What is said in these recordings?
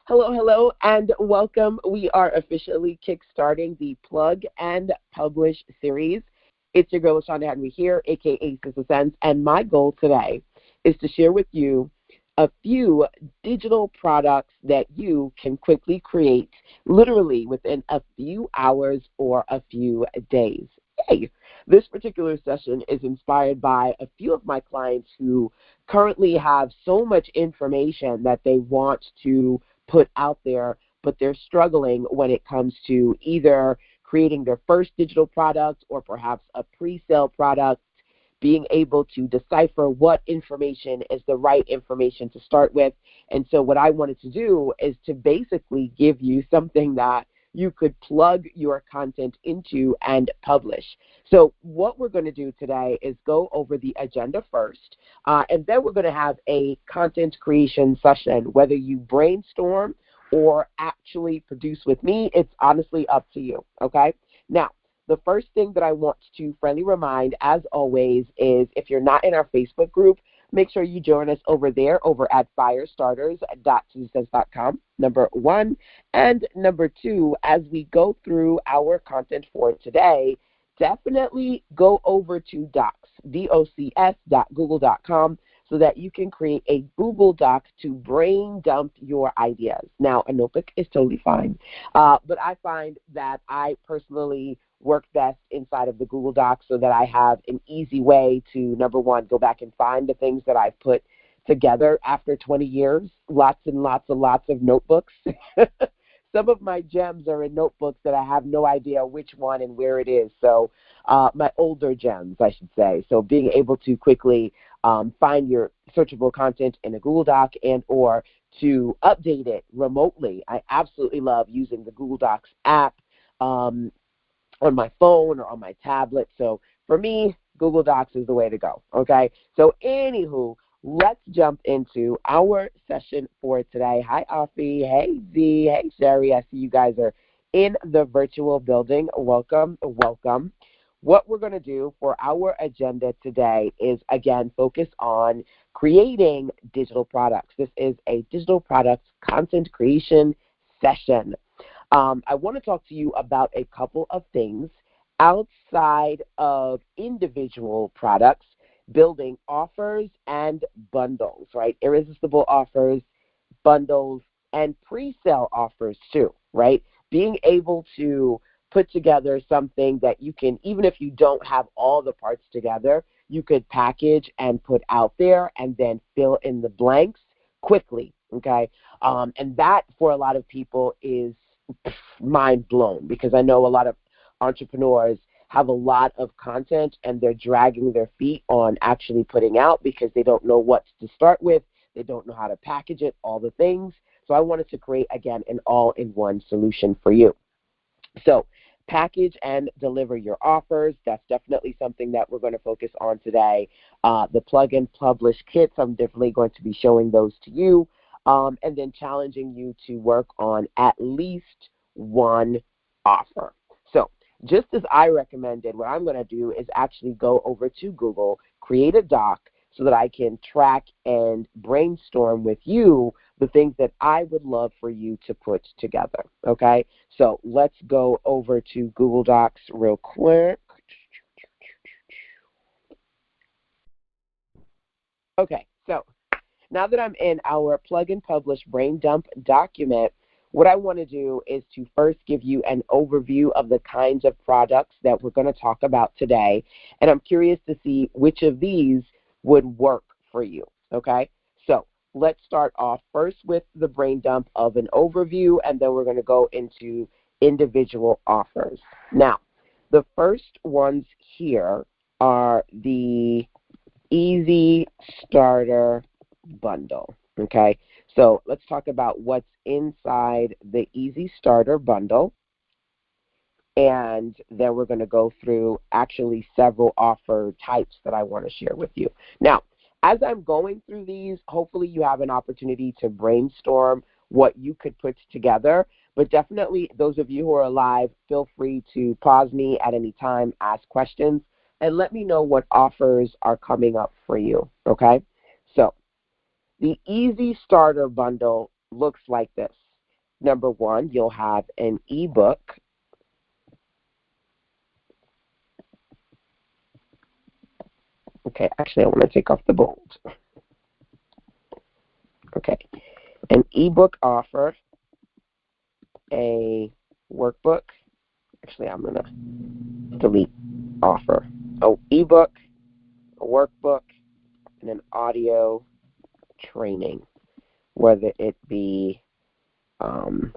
Hello, hello, and welcome. We are officially kickstarting the Plug and Publish series. It's your girl, LaShonda Henry here, aka Sister Sense, and my goal today is to share with you a few digital products that you can quickly create literally within a few hours or a few days. Yay! This particular session is inspired by a few of my clients who currently have so much information that they want to put out there, but they're struggling when it comes to either creating their first digital product or perhaps a pre-sale product, being able to decipher what information is the right information to start with. And so what I wanted to do is to basically give you something that you could plug your content into and publish. So what we're going to do today is go over the agenda first, and then we're going to have a content creation session. Whether you brainstorm or actually produce with me, it's honestly up to you, okay? Now, the first thing that I want to friendly remind, as always, is if you're not in our Facebook group, make sure you join us over there over at firestarters.susansense.com, number one. And number two, as we go through our content for today, definitely go over to Docs, docs.google.com, so that you can create a Google Doc to brain dump your ideas. Now, a notebook is totally fine, but I find that I personally work best inside of the Google Docs so that I have an easy way to, number one, go back and find the things that I've put together after 20 years, lots and lots and lots of notebooks. Some of my gems are in notebooks that I have no idea which one and where it is. So my older gems, I should say. So being able to quickly find your searchable content in a Google Doc and or to update it remotely. I absolutely love using the Google Docs app on my phone or on my tablet. So for me, Google Docs is the way to go, okay? So anywho, let's jump into our session for today. Hi, Afi. Hey, Z. Hey, Sherry. I see you guys are in the virtual building. Welcome, welcome. What we're going to do for our agenda today is, again, focus on creating digital products. This is a digital products content creation session. I want to talk to you about a couple of things outside of individual products, building offers and bundles, right? Irresistible offers, bundles, and pre-sale offers too, right? Being able to put together something that you can, even if you don't have all the parts together, you could package and put out there and then fill in the blanks quickly, okay? And that, for a lot of people, is mind blown, because I know a lot of entrepreneurs have a lot of content and they're dragging their feet on actually putting out because they don't know what to start with, they don't know how to package it, all the things. So I wanted to create, again, an all-in-one solution for you. So package and deliver your offers. That's definitely something that we're going to focus on today. The plug and publish kits, I'm definitely going to be showing those to you. And then challenging you to work on at least one offer. So just as I recommended, what I'm going to do is actually go over to Google, create a doc so that I can track and brainstorm with you the things that I would love for you to put together, okay? So let's go over to Google Docs real quick. Okay, so now that I'm in our plug and publish brain dump document, what I want to do is to first give you an overview of the kinds of products that we're going to talk about today. And I'm curious to see which of these would work for you, okay? So let's start off first with the brain dump of an overview, and then we're going to go into individual offers. Now, the first ones here are the Easy Starter Bundle, okay? So let's talk about what's inside the Easy Starter Bundle, and then we're going to go through actually several offer types that I want to share with you. Now, as I'm going through these, hopefully you have an opportunity to brainstorm what you could put together, but definitely those of you who are live, feel free to pause me at any time, ask questions, and let me know what offers are coming up for you, okay? So the Easy Starter Bundle looks like this. number one, you'll have an ebook. Okay, actually, I want to take off the bold. Okay, an ebook offer, a workbook. Actually, I'm going to delete offer. Oh, ebook, a workbook, and an audio training, whether it be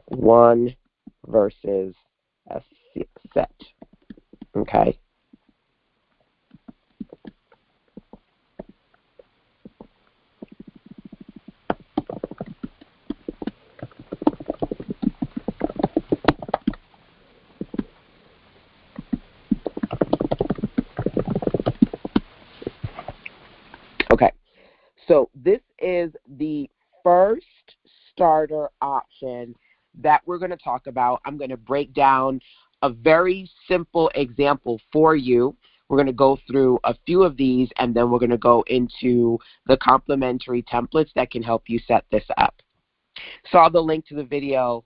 one versus a set. Okay. Okay, so this is the first starter option that we're going to talk about. I'm going to break down a very simple example for you. We're going to go through a few of these, and then we're going to go into the complementary templates that can help you set this up. Saw the link to the video.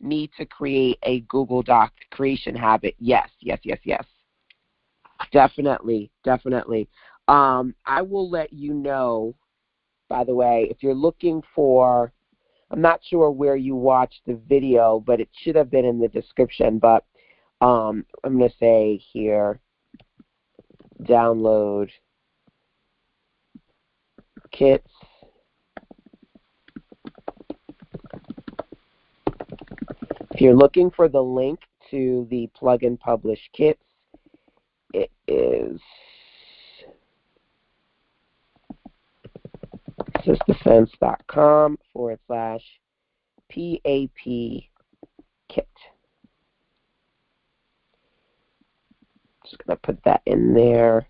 Need to create a Google Doc creation habit. Yes, yes, yes, yes. Definitely, definitely. I will let you know, by the way, if you're looking for, I'm not sure where you watched the video, but it should have been in the description, but I'm going to say here, download kits. If you're looking for the link to the plug and publish kits, it is sysdefense.com/PAP kit. Just going to put that in there.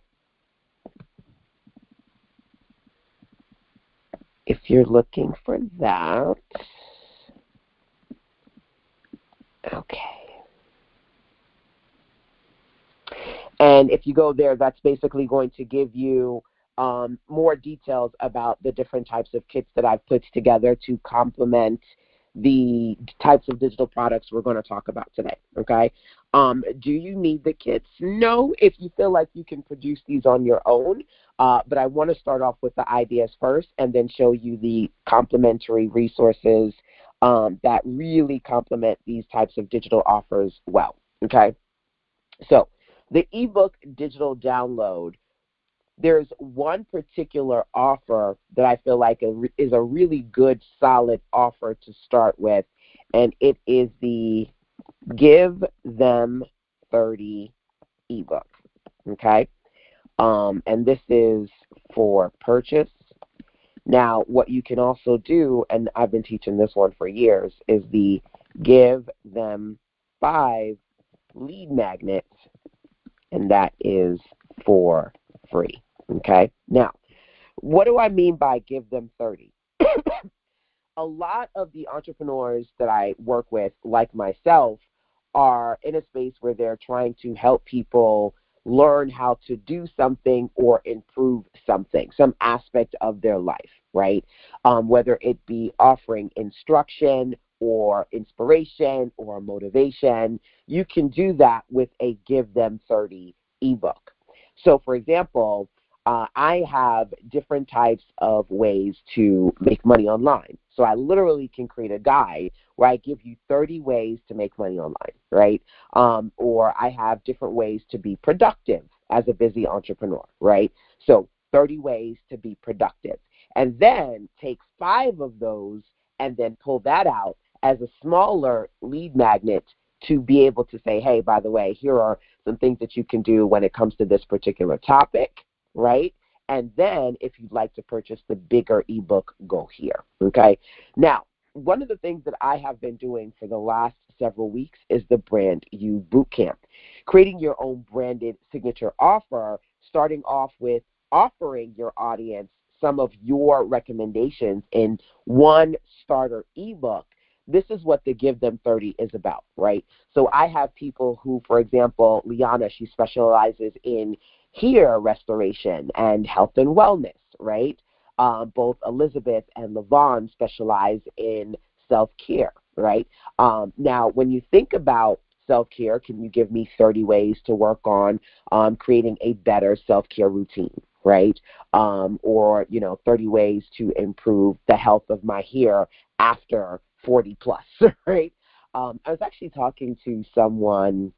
If you're looking for that. Okay. And if you go there, that's basically going to give you more details about the different types of kits that I've put together to complement the types of digital products we're going to talk about today, okay? Do you need the kits? No, if you feel like you can produce these on your own, but I want to start off with the ideas first and then show you the complementary resources that really complement these types of digital offers well, okay? So the ebook digital download, there's one particular offer that I feel like is a really good, solid offer to start with, and it is the Give Them 30 ebook, okay? And this is for purchase. Now, what you can also do, and I've been teaching this one for years, is the Give Them 5 lead magnets, and that is for free, okay? Now, what do I mean by give them 30? A lot of the entrepreneurs that I work with, like myself, are in a space where they're trying to help people learn how to do something or improve something, some aspect of their life, right? Whether it be offering instruction or inspiration or motivation, you can do that with a Give Them 30 ebook. So, for example, I have different types of ways to make money online. So I literally can create a guide where I give you 30 ways to make money online, right? Or I have different ways to be productive as a busy entrepreneur, right? So 30 ways to be productive. And then take 5 of those and then pull that out as a smaller lead magnet to be able to say, hey, by the way, here are some things that you can do when it comes to this particular topic, right? And then if you'd like to purchase the bigger ebook, go here, okay? Now, one of the things that I have been doing for the last several weeks is the Brand You Bootcamp, creating your own branded signature offer, starting off with offering your audience some of your recommendations in one starter ebook. This is what the Give Them 30 is about, right? So I have people who, for example, Liana, she specializes in hair restoration and health and wellness, right? Both Elizabeth and Levon specialize in self-care, right? Now, when you think about self-care, can you give me 30 ways to work on creating a better self-care routine, right? Or, 30 ways to improve the health of my hair after 40 plus, right? I was actually talking to someone,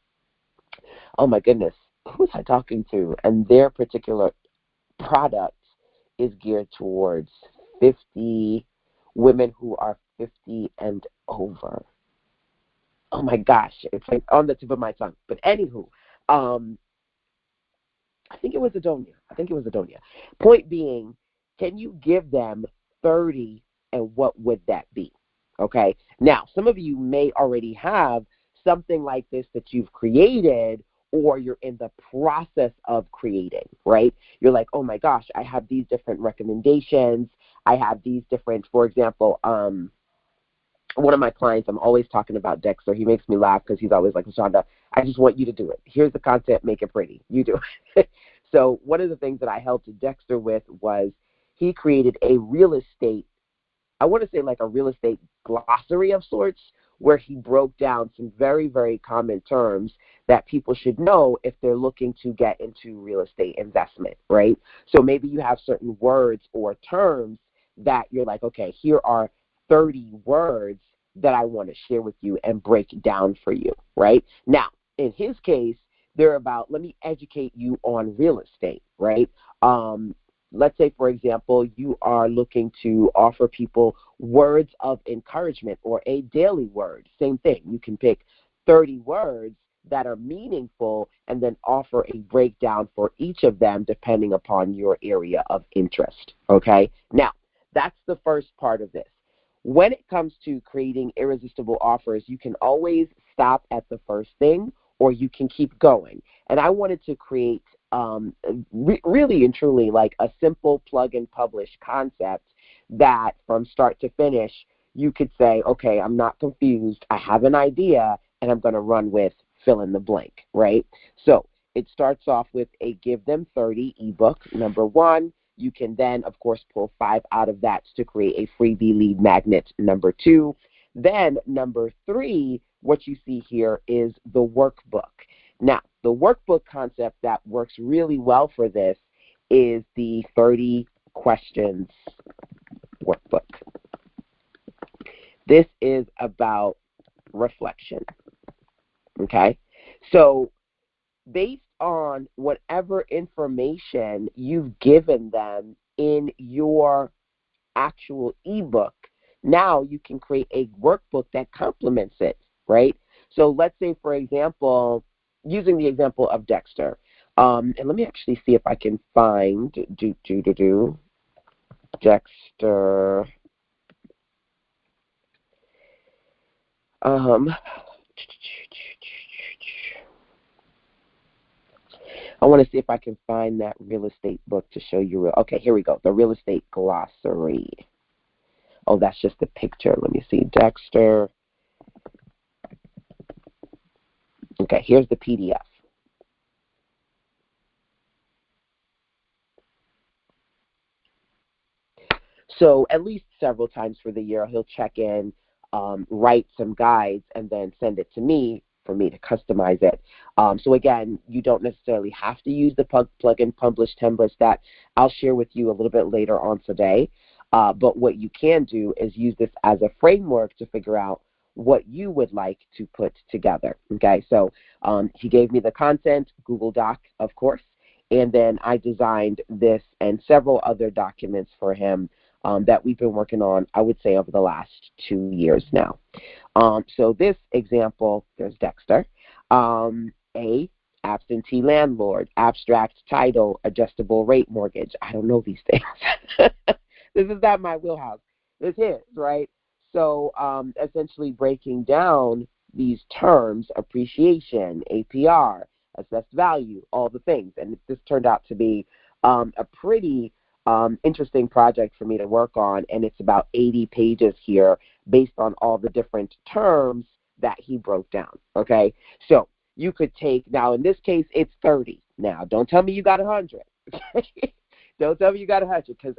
oh my goodness, who was I talking to? And their particular product is geared towards 50 women who are 50 and over. Oh my gosh, it's like on the tip of my tongue. But anywho, um, I think it was Adonia. Point being, can you give them 30, and what would that be? Okay. Now, some of you may already have something like this that you've created, or you're in the process of creating, right? You're like, oh my gosh, I have these different recommendations. I have these different, for example, one of my clients, I'm always talking about Dexter. He makes me laugh because he's always like, LaShonda, I just want you to do it. Here's the content, make it pretty. You do it. So one of the things that I helped Dexter with was he created a real estate, I want to say like a real estate glossary of sorts, where he broke down some very, very common terms that people should know if they're looking to get into real estate investment, right? So maybe you have certain words or terms that you're like, okay, here are 30 words that I want to share with you and break down for you, right? Now, in his case, they're about, let me educate you on real estate, right? Let's say, for example, you are looking to offer people words of encouragement or a daily word. Same thing. You can pick 30 words that are meaningful and then offer a breakdown for each of them depending upon your area of interest, okay? Now, that's the first part of this. When it comes to creating irresistible offers, you can always stop at the first thing or you can keep going. And I wanted to create really and truly like a simple plug and publish concept that from start to finish, you could say, okay, I'm not confused. I have an idea and I'm going to run with fill in the blank, right? So it starts off with a Give Them 30 ebook, number one. You can then, of course, pull 5 out of that to create a freebie lead magnet, number 2. Then number 3, what you see here is the workbook. Now, the workbook concept that works really well for this is the 30 questions workbook. This is about reflection, okay? So based on whatever information you've given them in your actual ebook, now you can create a workbook that complements it, right? So let's say, for example, using the example of Dexter, and let me actually see if I can find Dexter. I want to see if I can find that real estate book to show you. Okay, here we go. The real estate glossary. Oh, that's just the picture. Let me see. Dexter. Okay, here's the PDF. So at least several times for the year, he'll check in, write some guides, and then send it to me for me to customize it. So again, you don't necessarily have to use the plug and publish templates that I'll share with you a little bit later on today. But what you can do is use this as a framework to figure out what you would like to put together. Okay, so he gave me the content, Google Doc, of course, and then I designed this and several other documents for him that we've been working on, I would say, over the last 2 years now. So this example, there's Dexter. A, absentee landlord, abstract title, adjustable rate mortgage. I don't know these things. This is not my wheelhouse. It's his, right? So essentially breaking down these terms, appreciation, APR, assessed value, all the things. And this turned out to be a pretty interesting project for me to work on, and it's about 80 pages here based on all the different terms that he broke down, okay? So you could take, now in this case, it's 30. Now, don't tell me you got 100, okay? Don't tell me you got 100, because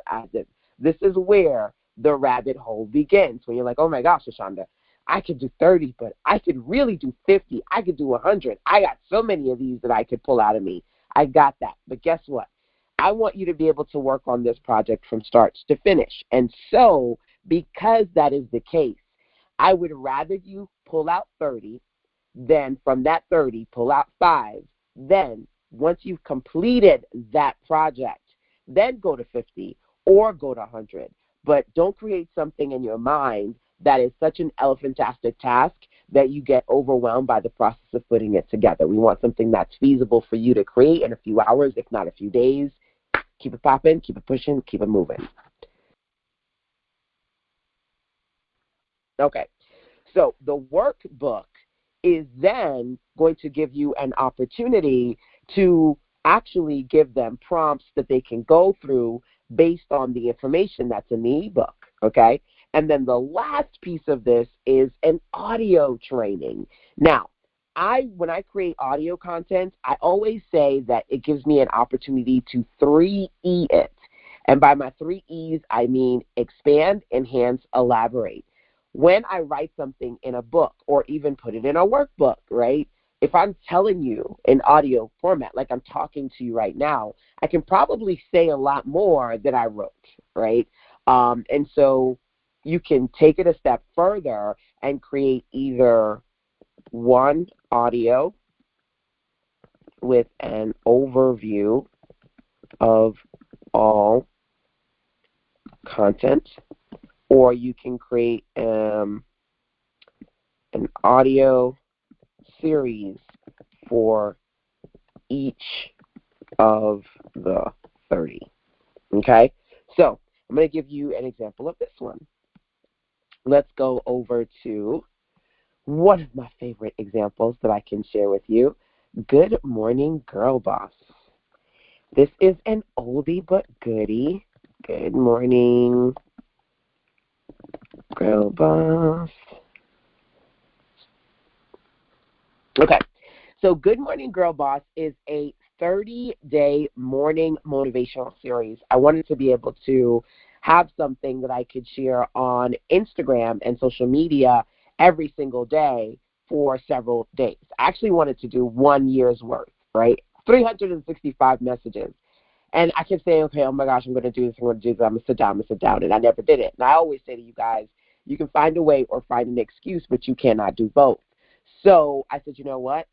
this is where the rabbit hole begins. When you're like, oh my gosh, Ashonda, I could do 30, but I could really do 50. I could do 100. I got so many of these that I could pull out of me. I got that. But guess what? I want you to be able to work on this project from start to finish. And so, because that is the case, I would rather you pull out 30, then from that 30, pull out 5. Then, once you've completed that project, then go to 50 or go to 100. But don't create something in your mind that is such an elephantastic task that you get overwhelmed by the process of putting it together. We want something that's feasible for you to create in a few hours, if not a few days. Keep it popping, keep it pushing, keep it moving. Okay, so the workbook is then going to give you an opportunity to actually give them prompts that they can go through based on the information that's in the ebook, okay? And then the last piece of this is an audio training. Now, when I create audio content, I always say that it gives me an opportunity to 3E it. And by my 3Es, I mean expand, enhance, elaborate. When I write something in a book or even put it in a workbook, right? If I'm telling you in audio format, like I'm talking to you right now, I can probably say a lot more than I wrote, right? And so you can take it a step further and create either one audio with an overview of all content, or you can create an audio series for each of the 30. Okay? So I'm going to give you an example of this one. Let's go over to one of my favorite examples that I can share with you. Good morning, girl boss. This is an oldie but goodie. Good morning, girl boss. Okay, so Good Morning Girl Boss is a 30-day morning motivational series. I wanted to be able to have something that I could share on Instagram and social media every single day for several days. I actually wanted to do 1 year's worth, right? 365 messages. And I kept saying, okay, oh my gosh, I'm going to do this, I'm going to do this, I'm going to sit down, and I never did it. And I always say to you guys, you can find a way or find an excuse, but you cannot do both. So I said, you know what?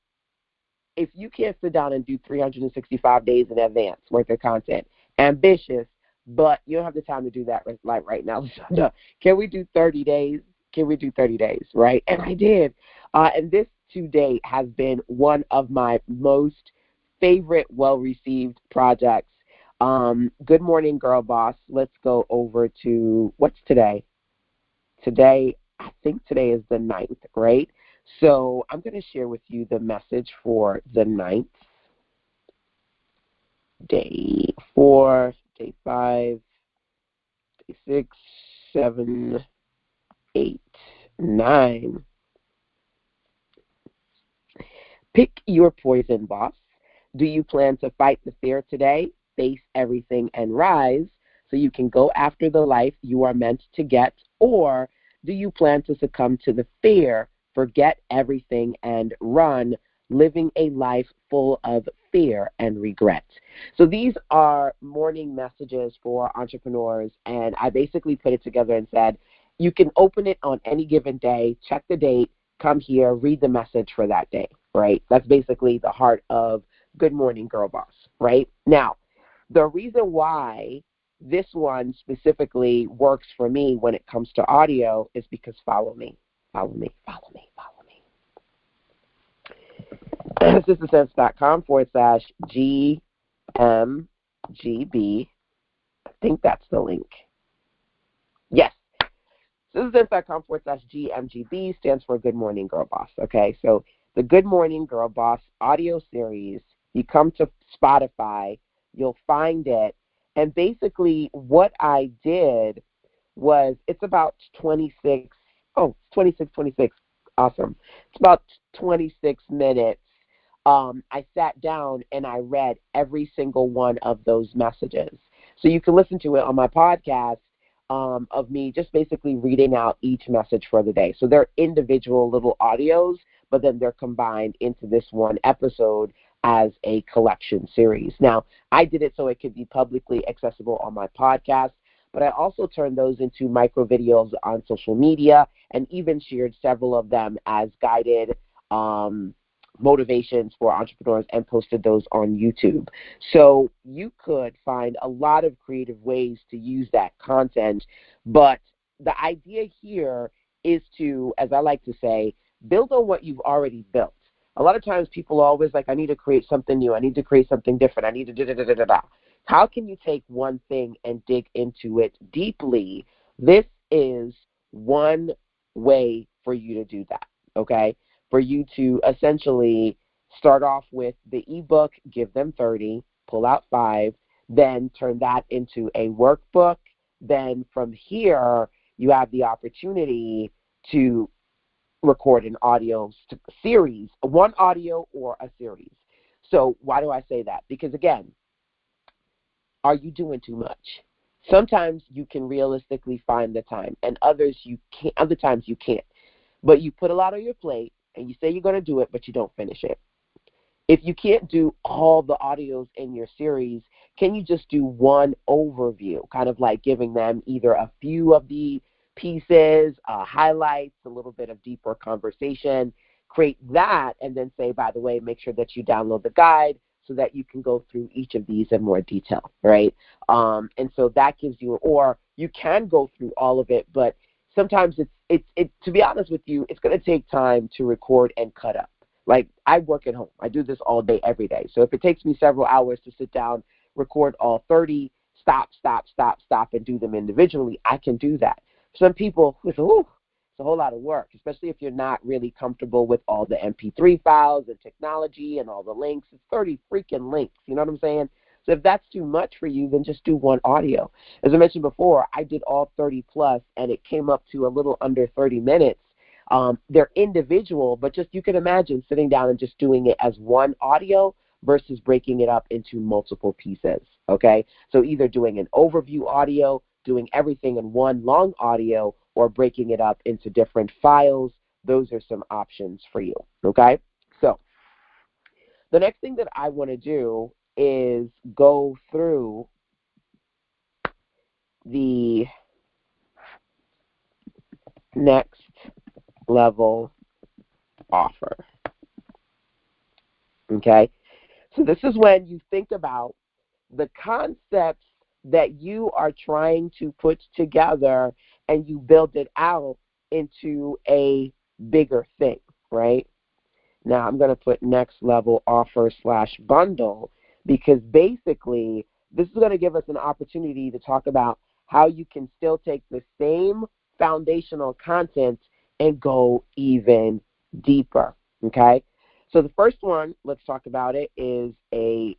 If you can't sit down and do 365 days in advance worth of content, ambitious, but you don't have the time to do that like right now. No. Can we do 30 days? Can we do 30 days, right? And I did. And this to date has been one of my most favorite, well-received projects. Good morning, girl boss. Let's go over to, what's today? Today, I think today is the 9th, right? So I'm going to share with you the message for the 9th, day 4, day 5, day 6, 7, 8, 9. Pick your poison, boss. Do you plan to fight the fear today, face everything and rise so you can go after the life you are meant to get? Or do you plan to succumb to the fear, forget everything and run, living a life full of fear and regret? So these are morning messages for entrepreneurs, and I basically put it together and said, you can open it on any given day, check the date, come here, read the message for that day, right? That's basically the heart of Good Morning Girl Boss, right? Now, the reason why this one specifically works for me when it comes to audio is because follow me. sistersense.com/GMGB. I think that's the link. Yes. sistersense.com/GMGB stands for Good Morning Girl Boss. Okay, so the Good Morning Girl Boss audio series, you come to Spotify, you'll find it. And basically what I did was, it's about 26, awesome. It's about 26 minutes. I sat down and I read every single one of those messages. So you can listen to it on my podcast, of me just basically reading out each message for the day. So they're individual little audios, but then they're combined into this one episode as a collection series. Now, I did it so it could be publicly accessible on my podcast, but I also turned those into micro videos on social media and even shared several of them as guided motivations for entrepreneurs and posted those on YouTube. So you could find a lot of creative ways to use that content, but the idea here is to, as I like to say, build on what you've already built. A lot of times people are always like, I need to create something new. I need to create something different. I need to da-da-da-da-da-da. How can you take one thing and dig into it deeply? This is one way for you to do that, okay? For you to essentially start off with the ebook, give them 30, pull out 5, then turn that into a workbook. Then from here, you have the opportunity to record an audio series, one audio or a series. So why do I say that? Because again, are you doing too much? Sometimes you can realistically find the time, and other times you can't. But you put a lot on your plate, and you say you're going to do it, but you don't finish it. If you can't do all the audios in your series, can you just do one overview, kind of like giving them either a few of the pieces, highlights, a little bit of deeper conversation, create that, and then say, by the way, make sure that you download the guide so that you can go through each of these in more detail, right? And so that gives you, or you can go through all of it, but sometimes it's to be honest with you, it's going to take time to record and cut up. Like, I work at home. I do this all day, every day. So if it takes me several hours to sit down, record all 30, stop, and do them individually, I can do that. Some people, it's a whole lot of work, especially if you're not really comfortable with all the MP3 files and technology and all the links. It's 30 freaking links. You know what I'm saying? So if that's too much for you, then just do one audio. As I mentioned before, I did all 30 plus, and it came up to a little under 30 minutes. They're individual, but just you can imagine sitting down and just doing it as one audio versus breaking it up into multiple pieces, okay? So either doing an overview audio, doing everything in one long audio, or breaking it up into different files. Those are some options for you, okay? So the next thing that I want to do is go through the next level offer, okay? So this is when you think about the concepts that you are trying to put together and you build it out into a bigger thing, right? Now I'm going to put next level offer / bundle because basically this is going to give us an opportunity to talk about how you can still take the same foundational content and go even deeper, okay? So the first one, let's talk about it, is a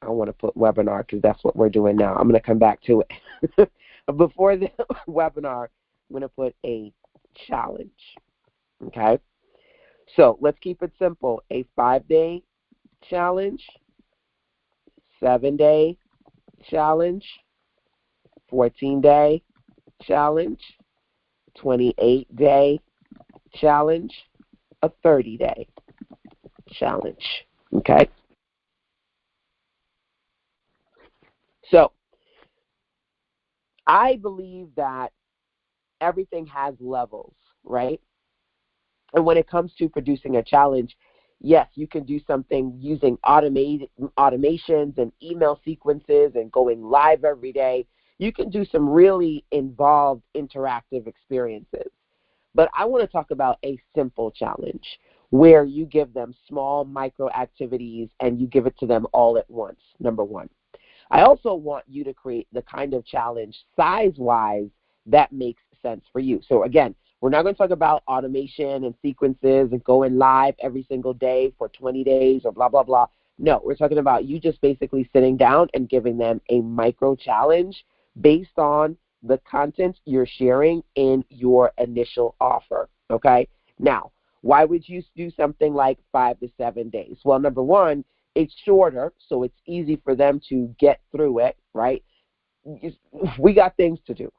I want to put webinar because that's what we're doing now. I'm going to come back to it. Before the webinar, I'm going to put a challenge, okay? So let's keep it simple. A 5-day challenge, 7-day challenge, 14-day challenge, 28-day challenge, a 30-day challenge, okay? So I believe that everything has levels, right? And when it comes to producing a challenge, yes, you can do something using automations and email sequences and going live every day. You can do some really involved interactive experiences. But I want to talk about a simple challenge where you give them small micro activities and you give it to them all at once, number one. I also want you to create the kind of challenge size-wise that makes sense for you. So again, we're not going to talk about automation and sequences and going live every single day for 20 days or blah, blah, blah. No, we're talking about you just basically sitting down and giving them a micro challenge based on the content you're sharing in your initial offer, okay? Now, why would you do something like 5 to 7 days? Well, number one, it's shorter, so it's easy for them to get through it, right? we got things to do.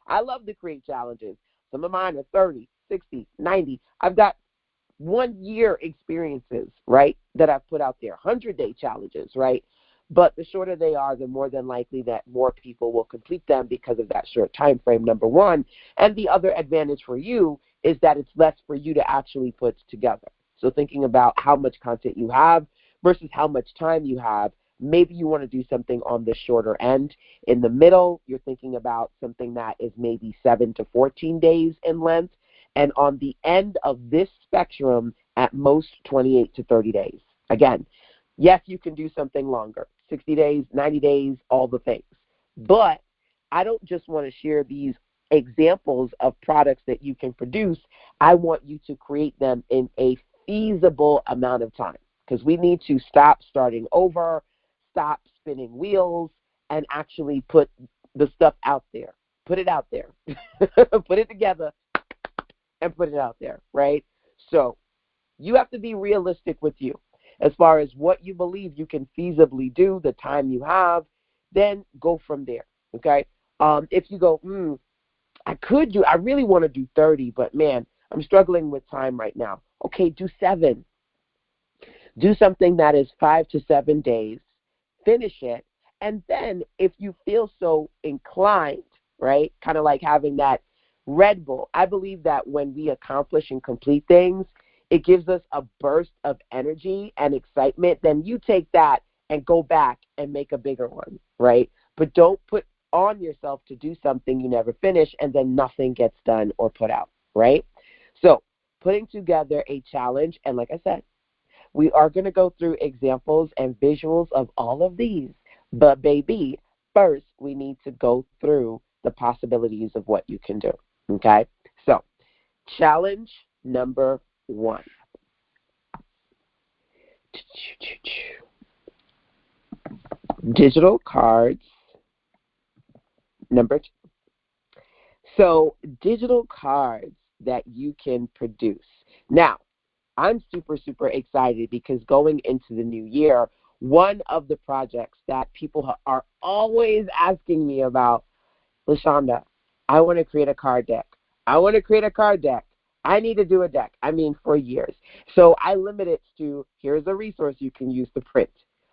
I love to create challenges. Some of mine are 30, 60, 90. I've got 1 year experiences, right, that I've put out there, 100-day challenges, right? But the shorter they are, the more than likely that more people will complete them because of that short time frame, number one. And the other advantage for you is that it's less for you to actually put together. So thinking about how much content you have versus how much time you have, maybe you want to do something on the shorter end. In the middle, you're thinking about something that is maybe 7 to 14 days in length. And on the end of this spectrum, at most 28 to 30 days. Again, yes, you can do something longer, 60 days, 90 days, all the things. But I don't just want to share these examples of products that you can produce. I want you to create them in a feasible amount of time, because we need to stop starting over, stop spinning wheels, and actually put the stuff out there. Put it out there. Put it together and put it out there, right? So you have to be realistic with you as far as what you believe you can feasibly do, the time you have, then go from there, okay? If you go, I really want to do 30, but man, I'm struggling with time right now. Okay, do 7. Do something that is 5 to 7 days, finish it, and then if you feel so inclined, right, kind of like having that Red Bull. I believe that when we accomplish and complete things, it gives us a burst of energy and excitement. Then you take that and go back and make a bigger one, right? But don't put on yourself to do something you never finish and then nothing gets done or put out, right? So putting together a challenge, and like I said, we are going to go through examples and visuals of all of these. But baby, first we need to go through the possibilities of what you can do. Okay, so challenge number 1. Digital cards, number 2. So digital cards that you can produce. Now, I'm super, super excited because going into the new year, one of the projects that people are always asking me about, LaShonda, I want to create a card deck. I want to create a card deck. I need to do a deck. I mean, for years. So I limit it to, here's a resource you can use to print.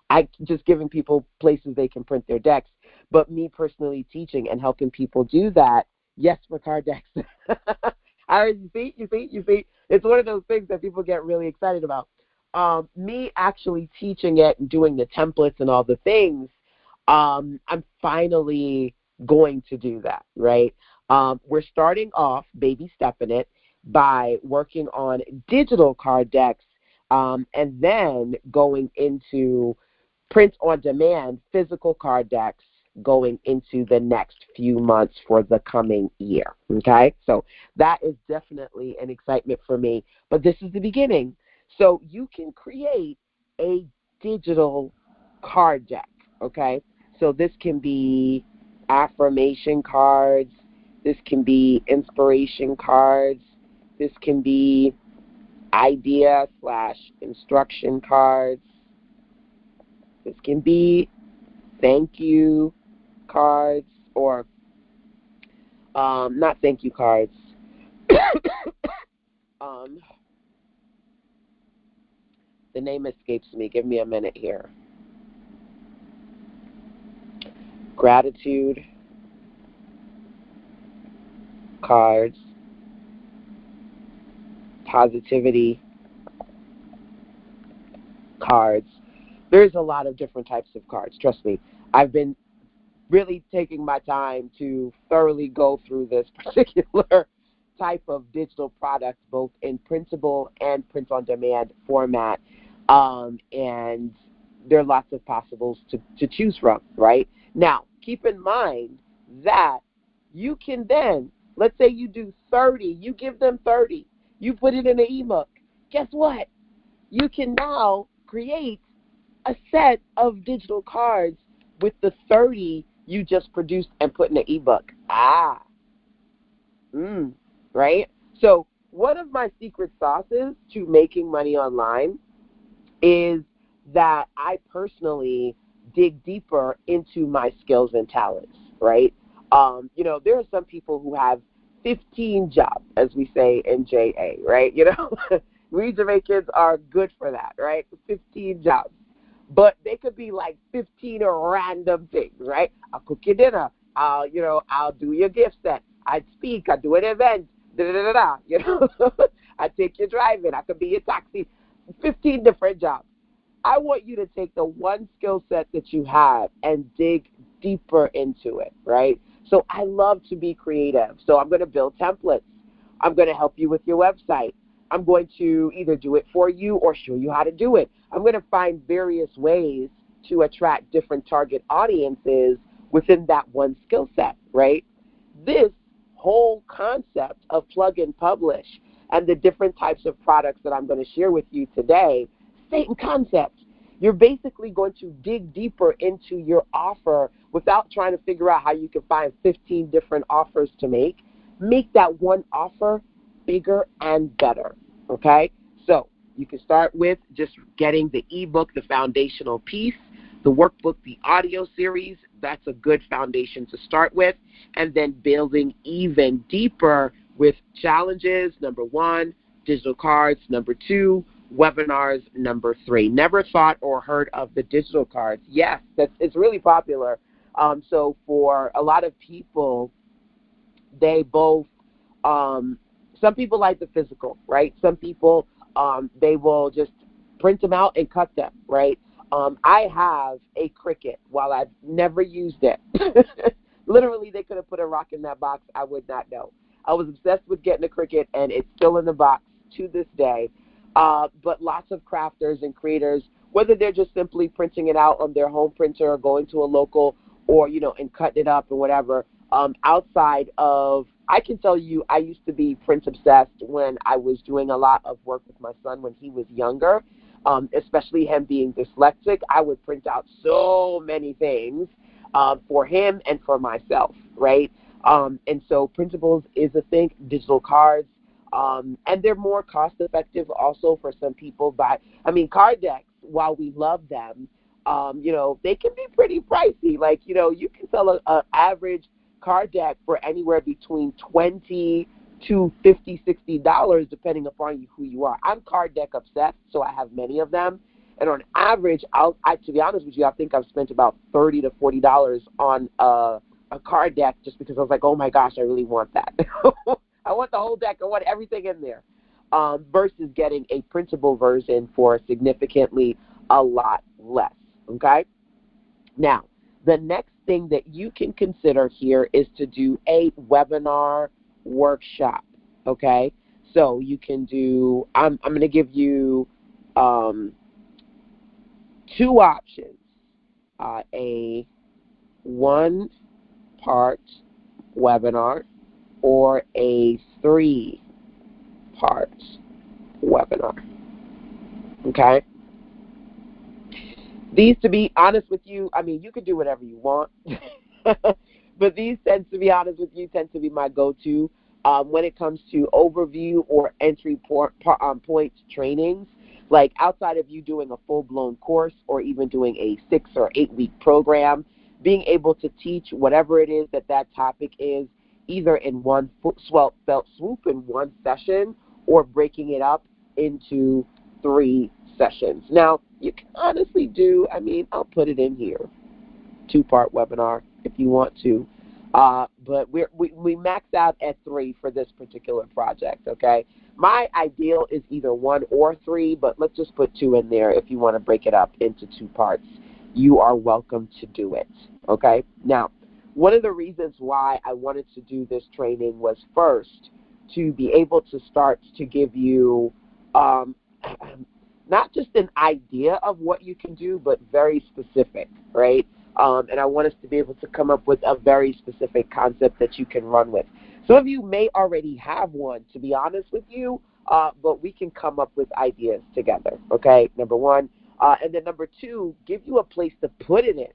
I just giving people places they can print their decks. But me personally teaching and helping people do that, yes, for card decks. You see. It's one of those things that people get really excited about. Me actually teaching it and doing the templates and all the things, I'm finally going to do that, right? We're starting off, baby stepping it, by working on digital card decks, and then going into print on demand physical card decks going into the next few months for the coming year, okay? So that is definitely an excitement for me, but this is the beginning. So you can create a digital card deck, okay? So this can be affirmation cards, this can be inspiration cards, this can be idea/instruction cards, this can be thank you cards, or not thank you cards. The name escapes me. Give me a minute here. Gratitude cards, positivity cards. There's a lot of different types of cards. Trust me. I've been really taking my time to thoroughly go through this particular type of digital product, both in printable and print-on-demand format. And there are lots of possibles to choose from, right? Now, keep in mind that you can then, let's say you do 30, you give them 30, you put it in an ebook. Guess what? You can now create a set of digital cards with the 30 you just produced and put in an ebook. Right? So one of my secret sauces to making money online is that I personally dig deeper into my skills and talents, right? There are some people who have 15 jobs, as we say in JA, right? We Jamaicans are good for that, right? 15 jobs. But they could be like 15 random things, right? I'll cook your dinner. I'll do your gift set. I'd speak. I'd do an event. Da da da da. I take you driving. I could be your taxi. 15 different jobs. I want you to take the one skill set that you have and dig deeper into it, right? So I love to be creative. So I'm going to build templates. I'm going to help you with your website. I'm going to either do it for you or show you how to do it. I'm going to find various ways to attract different target audiences within that one skill set, right? This whole concept of plug and publish and the different types of products that I'm going to share with you today, same concept. You're basically going to dig deeper into your offer without trying to figure out how you can find 15 different offers to make. Make that one offer bigger and better, okay? So you can start with just getting the ebook, the foundational piece, the workbook, the audio series. That's a good foundation to start with, and then building even deeper with challenges, number 1, digital cards, number 2, webinars, number 3. Never thought or heard of the digital cards. Yes, it's really popular. So for a lot of people, they both, some people like the physical, right? Some people, they will just print them out and cut them, right? I have a Cricut. While I've never used it, literally they could have put a rock in that box. I would not know. I was obsessed with getting a Cricut, and it's still in the box to this day. But lots of crafters and creators, whether they're just simply printing it out on their home printer or going to a local or, and cutting it up or whatever, outside of, I can tell you, I used to be print obsessed when I was doing a lot of work with my son when he was younger, especially him being dyslexic. I would print out so many things for him and for myself, right? And so printables is a thing, digital cards, and they're more cost effective also for some people. But card decks, while we love them, they can be pretty pricey. Like, you can sell an average card deck for anywhere between $20 to $50, $60, depending upon who you are. I'm card deck obsessed, so I have many of them. And on average, to be honest with you, I think I've spent about $30 to $40 on a card deck just because I was like, oh my gosh, I really want that. I want the whole deck. I want everything in there. Versus getting a printable version for significantly a lot less. Okay? Now, the next thing that you can consider here is to do a webinar workshop. Okay? So you can do, I'm going to give you 2 options. A 1-part webinar or a 3-part webinar. Okay? These, to be honest with you, you could do whatever you want, but these tend to be my go-to when it comes to overview or entry point trainings. Like outside of you doing a full-blown course or even doing a 6 or 8-week program, being able to teach whatever it is that topic is, either in one felt swoop in one session or breaking it up into 3 sessions. Now, you can honestly do, I'll put it in here, 2-part webinar if you want to. But we maxed out at 3 for this particular project, okay? My ideal is either 1 or 3, but let's just put 2 in there if you want to break it up into 2 parts. You are welcome to do it, okay? Now, one of the reasons why I wanted to do this training was first to be able to start to give you not just an idea of what you can do, but very specific, right? And I want us to be able to come up with a very specific concept that you can run with. Some of you may already have one, to be honest with you, but we can come up with ideas together, okay? Number 1. And then number 2, give you a place to put it in.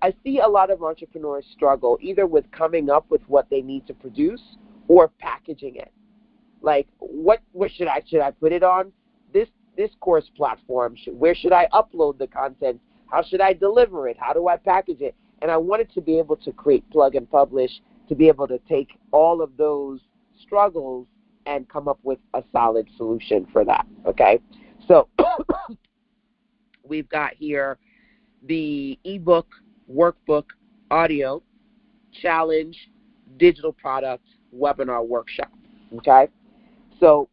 I see a lot of entrepreneurs struggle either with coming up with what they need to produce or packaging it. Like, what should I put it on? This course platform. Where should I upload the content How should I deliver it? How do I package it? And I wanted to be able to create plug and publish, to be able to take all of those struggles and come up with a solid solution for that, okay? So we've got here the ebook, workbook, audio, challenge, digital product, webinar, workshop, okay? So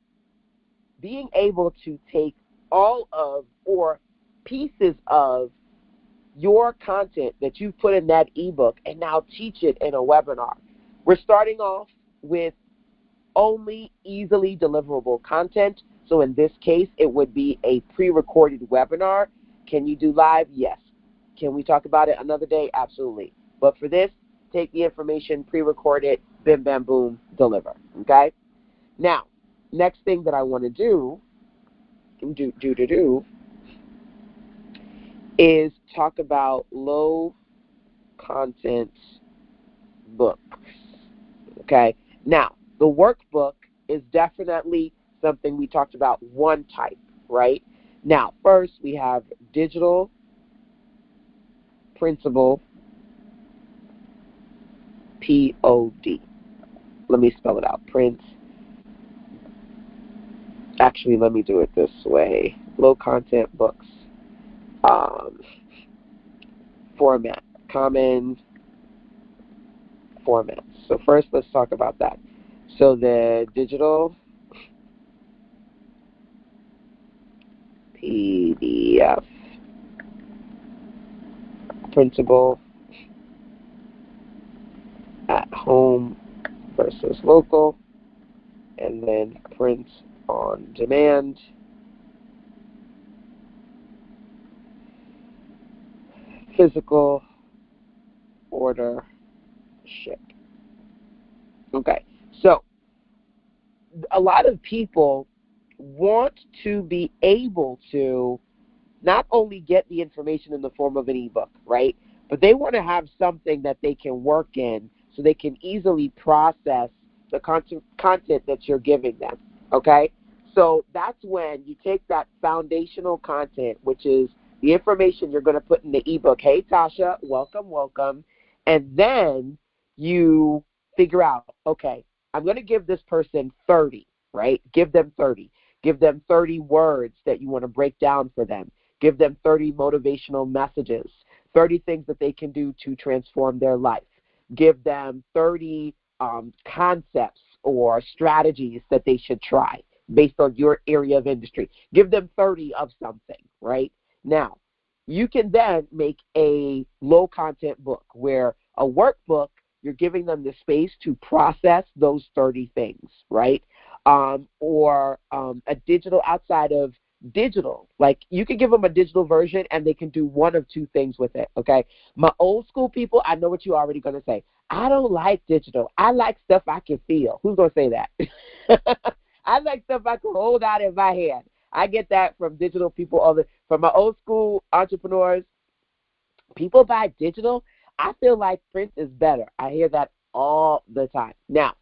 being able to take all of or pieces of your content that you've put in that ebook and now teach it in a webinar. We're starting off with only easily deliverable content. So in this case, it would be a pre-recorded webinar. Can you do live? Yes. Can we talk about it another day? Absolutely. But for this, take the information, pre-record it, bim, bam, boom, deliver. Okay? Now, next thing that I want to do is talk about low content books. Okay? Now, the workbook is definitely something we talked about, one type, right? Now, first we have digital, printable, P-O-D. Let me spell it out. Print. Actually, let me do it this way. Low content books. Format. Common formats. So first, let's talk about that. So the digital PDF, printable, at home versus local, and then print on demand, physical, order, ship. Okay, so a lot of people want to be able to not only get the information in the form of an ebook, right? But they want to have something that they can work in so they can easily process the content that you're giving them, okay? So that's when you take that foundational content, which is the information you're going to put in the ebook. Hey, Tasha, welcome, welcome. And then you figure out, okay, I'm going to give this person 30, right? Give them 30. Give them 30 words that you want to break down for them. Give them 30 motivational messages, 30 things that they can do to transform their life. Give them 30 concepts or strategies that they should try based on your area of industry. Give them 30 of something, right? Now, you can then make a low content book where a workbook, you're giving them the space to process those 30 things, right? Or a digital outside of digital. Like you can give them a digital version and they can do one of two things with it, okay? My old school people, I know what you're already going to say. I don't like digital. I like stuff I can feel. Who's going to say that? I like stuff I can hold out in my hand. I get that from digital people. From my old school entrepreneurs, people buy digital. I feel like print is better. I hear that all the time. Now,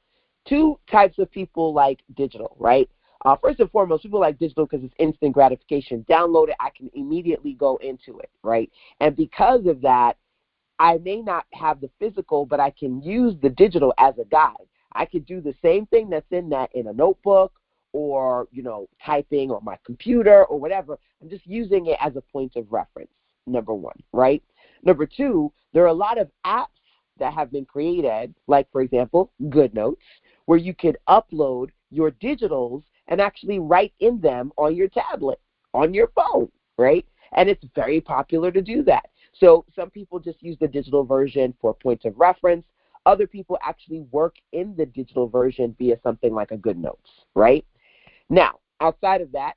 two types of people like digital, right? First and foremost, people like digital because it's instant gratification. Download it, I can immediately go into it, right? And because of that, I may not have the physical, but I can use the digital as a guide. I could do the same thing that's in that in a notebook or, typing on my computer or whatever. I'm just using it as a point of reference, number one, right? Number two, there are a lot of apps that have been created, like, for example, GoodNotes, where you could upload your digitals and actually write in them on your tablet, on your phone, right? And it's very popular to do that. So some people just use the digital version for points of reference. Other people actually work in the digital version via something like a GoodNotes, right? Now, outside of that,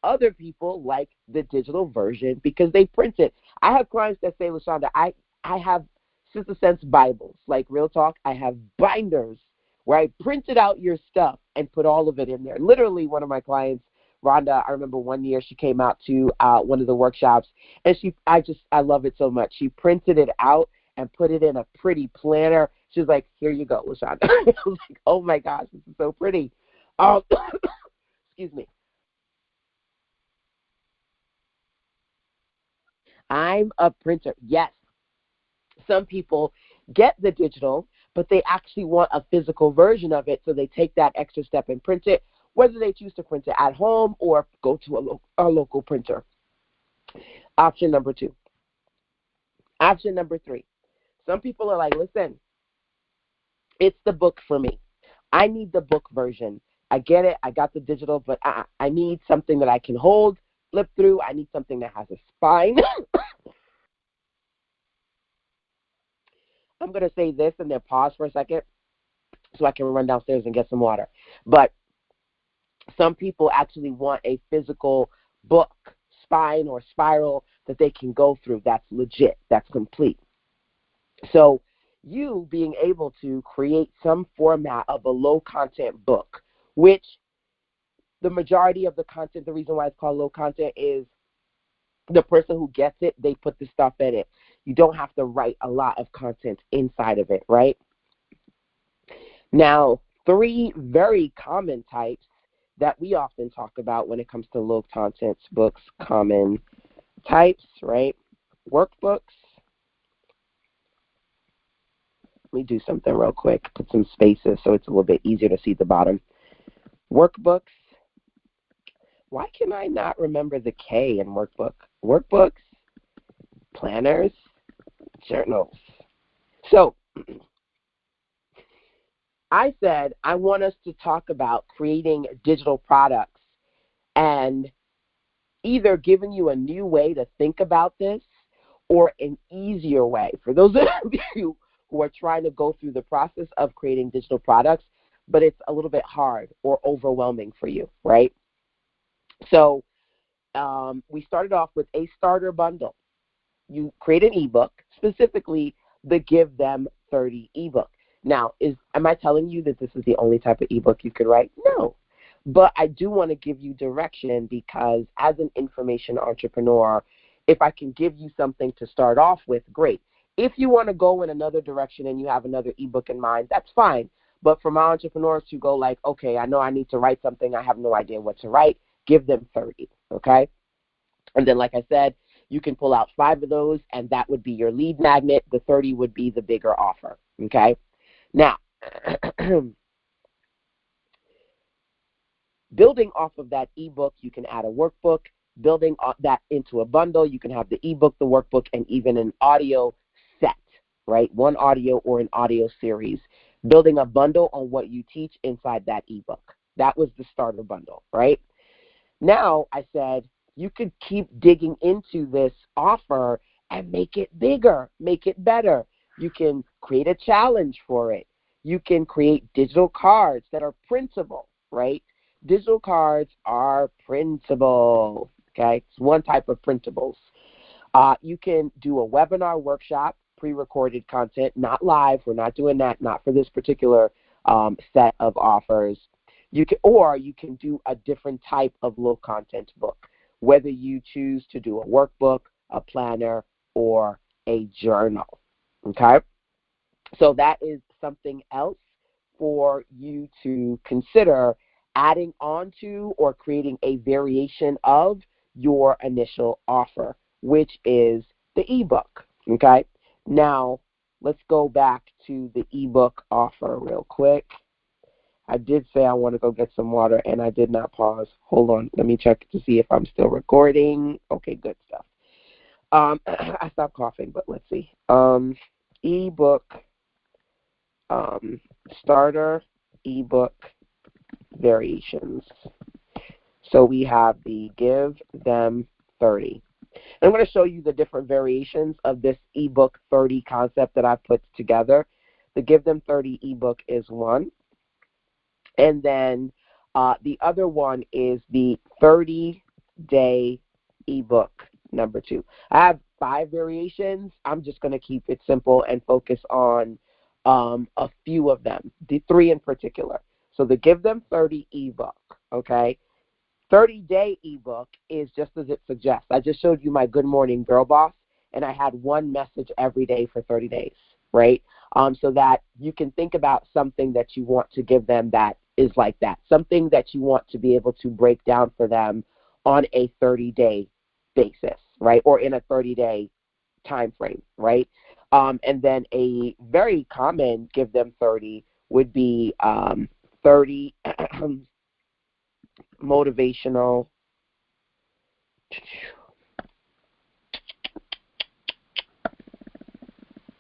other people like the digital version because they print it. I have clients that say, LaShonda, I have Sister Sense Bibles, like real talk. I have binders where I printed out your stuff and put all of it in there. Literally, one of my clients, Rhonda, I remember one year she came out to one of the workshops, and I love it so much. She printed it out and put it in a pretty planner. She was like, here you go, LaShonda. I was like, oh my gosh, this is so pretty. Excuse me. I'm a printer. Yes, some people get the digital, but they actually want a physical version of it, so they take that extra step and print it, whether they choose to print it at home or go to a local printer. Option number two. Option number three. Some people are like, listen, it's the book for me. I need the book version. I get it. I got the digital, but I need something that I can hold, flip through. I need something that has a spine. I'm going to say this and then pause for a second so I can run downstairs and get some water. But some people actually want a physical book, spine or spiral that they can go through. That's legit. That's complete. So you being able to create some format of a low content book, which the majority of the content, the reason why it's called low content is the person who gets it, they put the stuff in it. You don't have to write a lot of content inside of it, right? Now, three very common types that we often talk about when it comes to low content books, common types, right? Workbooks. Let me do something real quick, put some spaces so it's a little bit easier to see the bottom. Workbooks. Why can I not remember the K in workbook? Workbooks, planners, journals. So I said I want us to talk about creating digital products and either giving you a new way to think about this or an easier way for those of you who are trying to go through the process of creating digital products, but it's a little bit hard or overwhelming for you, right? So we started off with a starter bundle. You create an ebook, specifically the Give Them 30 ebook. Now, am I telling you that this is the only type of ebook you could write? No. But I do want to give you direction because as an information entrepreneur, if I can give you something to start off with, great. If you want to go in another direction and you have another ebook in mind, that's fine. But for my entrepreneurs who go like, okay, I know I need to write something, I have no idea what to write, give them 30, okay? And then, like I said, you can pull out 5 of those, and that would be your lead magnet. The 30 would be the bigger offer, okay? Now, building off of that ebook, you can add a workbook. Building that into a bundle, you can have the ebook, the workbook, and even an audio set, right? One audio or an audio series. Building a bundle on what you teach inside that ebook. That was the starter bundle, right? Now, I said, you could keep digging into this offer and make it bigger, make it better. You can create a challenge for it. You can create digital cards that are printable, right? Digital cards are printable, okay? It's one type of printables. You can do a webinar workshop, pre-recorded content, not live. We're not doing that, not for this particular set of offers. You can do a different type of low content book, whether you choose to do a workbook, a planner, or a journal, okay? So that is something else for you to consider adding on to or creating a variation of your initial offer, which is the ebook, okay? Now, let's go back to the ebook offer real quick. I did say I want to go get some water, and I did not pause. Hold on. Let me check to see if I'm still recording. Okay, good stuff. I stopped coughing, but let's see. Ebook, starter, ebook, variations. So we have the Give Them 30. I'm going to show you the different variations of this ebook 30 concept that I've put together. The Give Them 30 ebook is one. And then the other one is the 30-day ebook, number 2. I have 5 variations. I'm just going to keep it simple and focus on a few of them, the 3 in particular. So the Give Them 30 ebook, okay? 30-day ebook is just as it suggests. I just showed you my Good Morning Girl Boss, and I had one message every day for 30 days, right? So that you can think about something that you want to give them that is like that, something that you want to be able to break down for them on a 30-day basis, right? Or in a 30-day time frame, right? And then a very common give them 30 would be 30 motivational.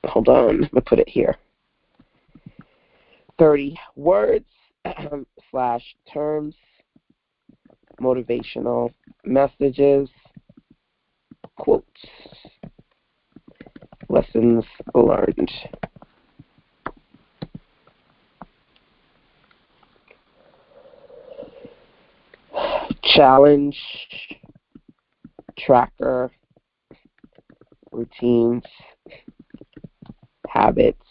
Hold on, let me put it here. 30 words slash terms, motivational messages, quotes, lessons learned. Challenge, tracker, routines, habits.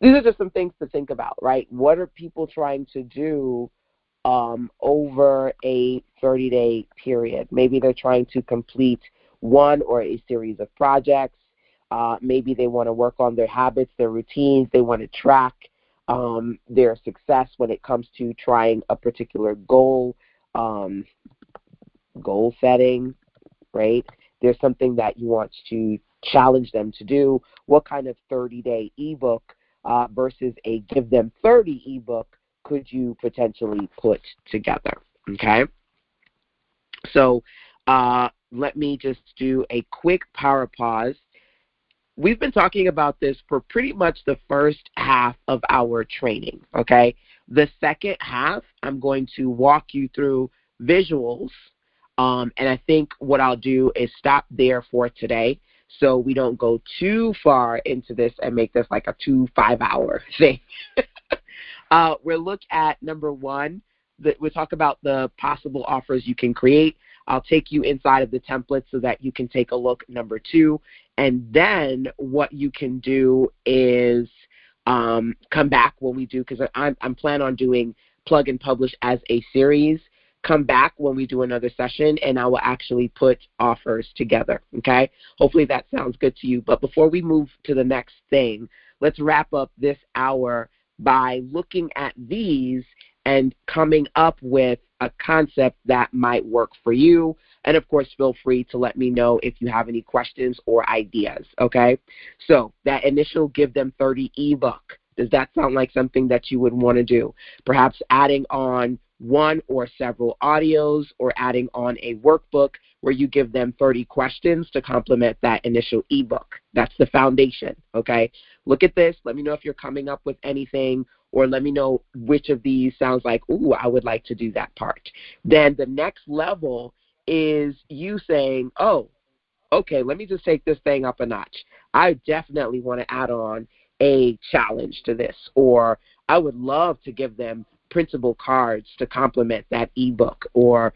These are just some things to think about, right? What are people trying to do over a 30-day period? Maybe they're trying to complete one or a series of projects. Maybe they want to work on their habits, their routines. They want to track their success when it comes to trying a particular goal, goal setting, right? There's something that you want to challenge them to do. What kind of 30-day ebook versus a give them 30 ebook could you potentially put together? Okay. So let me just do a quick power pause. We've been talking about this for pretty much the first half of our training, okay? The second half, I'm going to walk you through visuals, and I think what I'll do is stop there for today so we don't go too far into this and make this like a 5-hour thing. We'll look at number one. We'll talk about the possible offers you can create. I'll take you inside of the template so that you can take a look, number two. And then what you can do is come back when we do, because I'm planning on doing plug and publish as a series. Come back when we do another session, and I will actually put offers together, okay? Hopefully that sounds good to you. But before we move to the next thing, let's wrap up this hour by looking at these and coming up with a concept that might work for you. And of course, feel free to let me know if you have any questions or ideas, okay? So that initial Give Them 30 ebook, does that sound like something that you would want to do? Perhaps adding on one or several audios or adding on a workbook where you give them 30 questions to complement that initial ebook. That's the foundation, okay? Look at this. Let me know if you're coming up with anything, or let me know which of these sounds like, ooh, I would like to do that part. Then the next level is you saying, oh, okay, let me just take this thing up a notch. I definitely want to add on a challenge to this, or I would love to give them printable cards to complement that ebook, or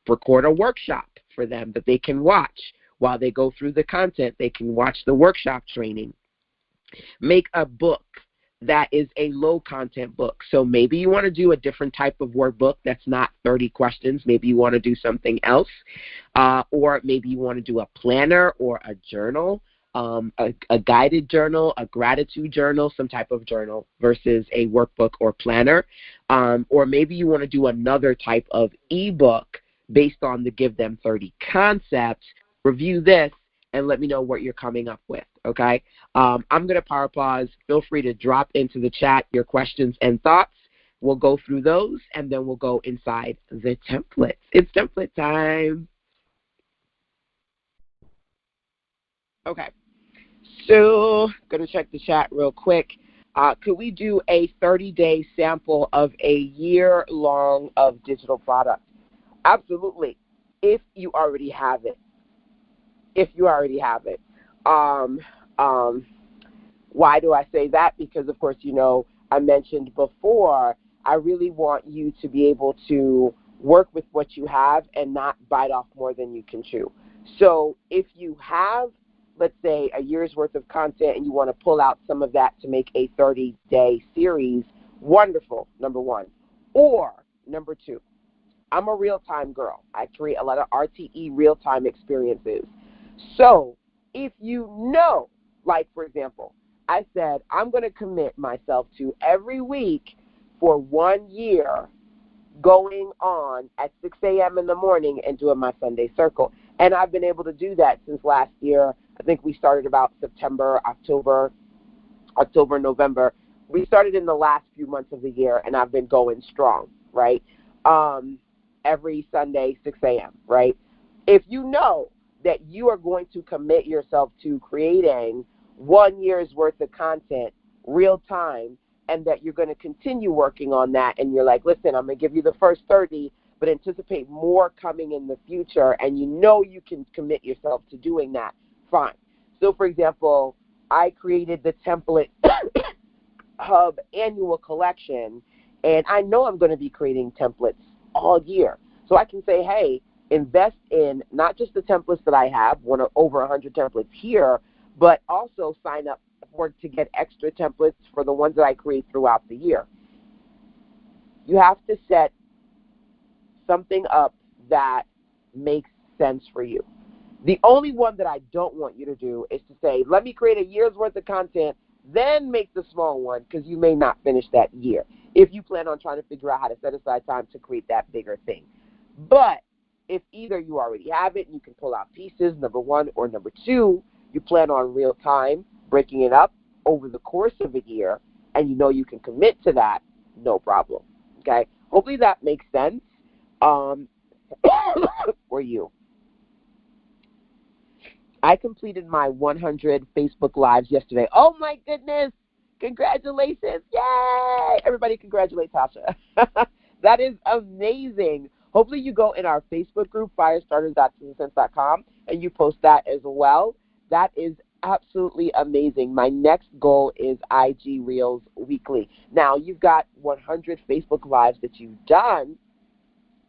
record a workshop for them that they can watch while they go through the content. They can watch the workshop training. Make a book that is a low content book. So maybe you want to do a different type of workbook that's not 30 questions. Maybe you want to do something else. Or maybe you want to do a planner or a journal, a guided journal, a gratitude journal, some type of journal versus a workbook or planner. Or maybe you want to do another type of ebook based on the Give Them 30 concept. Review this and let me know what you're coming up with, okay? I'm going to power pause. Feel free to drop into the chat your questions and thoughts. We'll go through those, and then we'll go inside the templates. It's template time. Okay, so going to check the chat real quick. Could we do a 30-day sample of a year-long of digital product? Absolutely, if you already have it. If you already have it. Why do I say that? Because, of course, you know, I mentioned before, I really want you to be able to work with what you have and not bite off more than you can chew. So if you have, let's say, a year's worth of content and you want to pull out some of that to make a 30-day series, wonderful, number one. Or, number two, I'm a real-time girl. I create a lot of RTE real-time experiences. So if you know, like, for example, I said I'm going to commit myself to every week for 1 year going on at 6 a.m. in the morning and doing my Sunday circle. And I've been able to do that since last year. I think we started about September, October, November. We started in the last few months of the year, and I've been going strong, right? Every Sunday, 6 a.m., right? If you know that you are going to commit yourself to creating 1 year's worth of content real time, and that you're going to continue working on that, and you're like, listen, I'm going to give you the first 30, but anticipate more coming in the future, and you know you can commit yourself to doing that, fine. So, for example, I created the template Hub annual collection, and I know I'm going to be creating templates all year. So I can say, hey, invest in not just the templates that I have, over 100 templates here, but also sign up to get extra templates for the ones that I create throughout the year. You have to set something up that makes sense for you. The only one that I don't want you to do is to say, let me create a year's worth of content, then make the small one, because you may not finish that year if you plan on trying to figure out how to set aside time to create that bigger thing. But if either you already have it and you can pull out pieces, number one, or number two, you plan on real time breaking it up over the course of a year, and you know you can commit to that, no problem. Okay? Hopefully that makes sense for you. I completed my 100 Facebook Lives yesterday. Oh, my goodness. Congratulations. Yay. Everybody congratulate Tasha. That is amazing. Hopefully you go in our Facebook group, firestarters.2cents.com, and you post that as well. That is absolutely amazing. My next goal is IG Reels weekly. Now, you've got 100 Facebook Lives that you've done.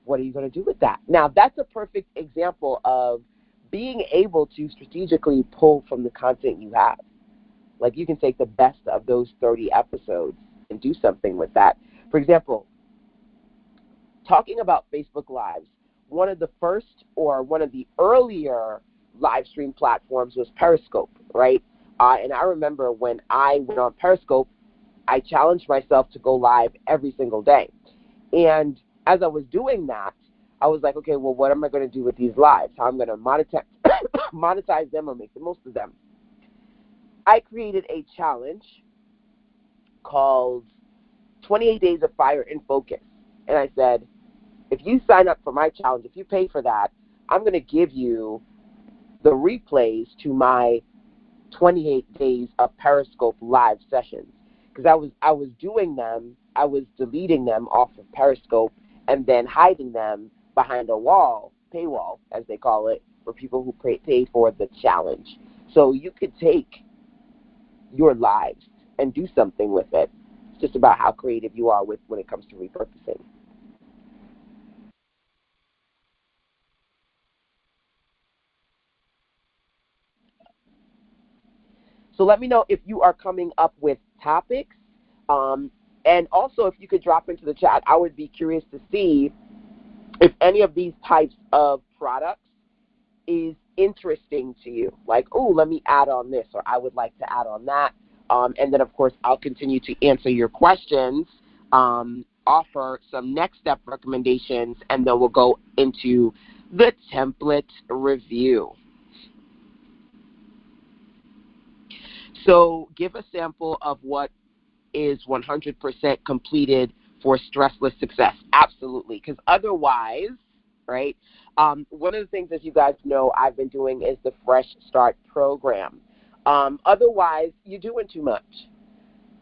What are you going to do with that? Now, that's a perfect example of being able to strategically pull from the content you have. Like, you can take the best of those 30 episodes and do something with that. For example, talking about Facebook Lives, one of the first or one of the earlier live stream platforms was Periscope, right? And I remember when I went on Periscope, I challenged myself to go live every single day. And as I was doing that, I was like, okay, well, what am I going to do with these lives? How I'm going to monetize them or make the most of them? I created a challenge called 28 Days of Fire in Focus. And I said, if you sign up for my challenge, if you pay for that, I'm going to give you the replays to my 28 days of Periscope live sessions. Because I was doing them, I was deleting them off of Periscope and then hiding them behind a wall, paywall, as they call it, for people who pay for the challenge. So you could take your lives and do something with it. It's just about how creative you are when it comes to repurposing. So let me know if you are coming up with topics. And also, if you could drop into the chat, I would be curious to see if any of these types of products is interesting to you. Like, oh, let me add on this, or I would like to add on that. And then, of course, I'll continue to answer your questions, offer some next step recommendations, and then we'll go into the template review. So give a sample of what is 100% completed for stressless success. Absolutely, because otherwise, right, one of the things, as you guys know, I've been doing is the Fresh Start program. Otherwise, you're doing too much.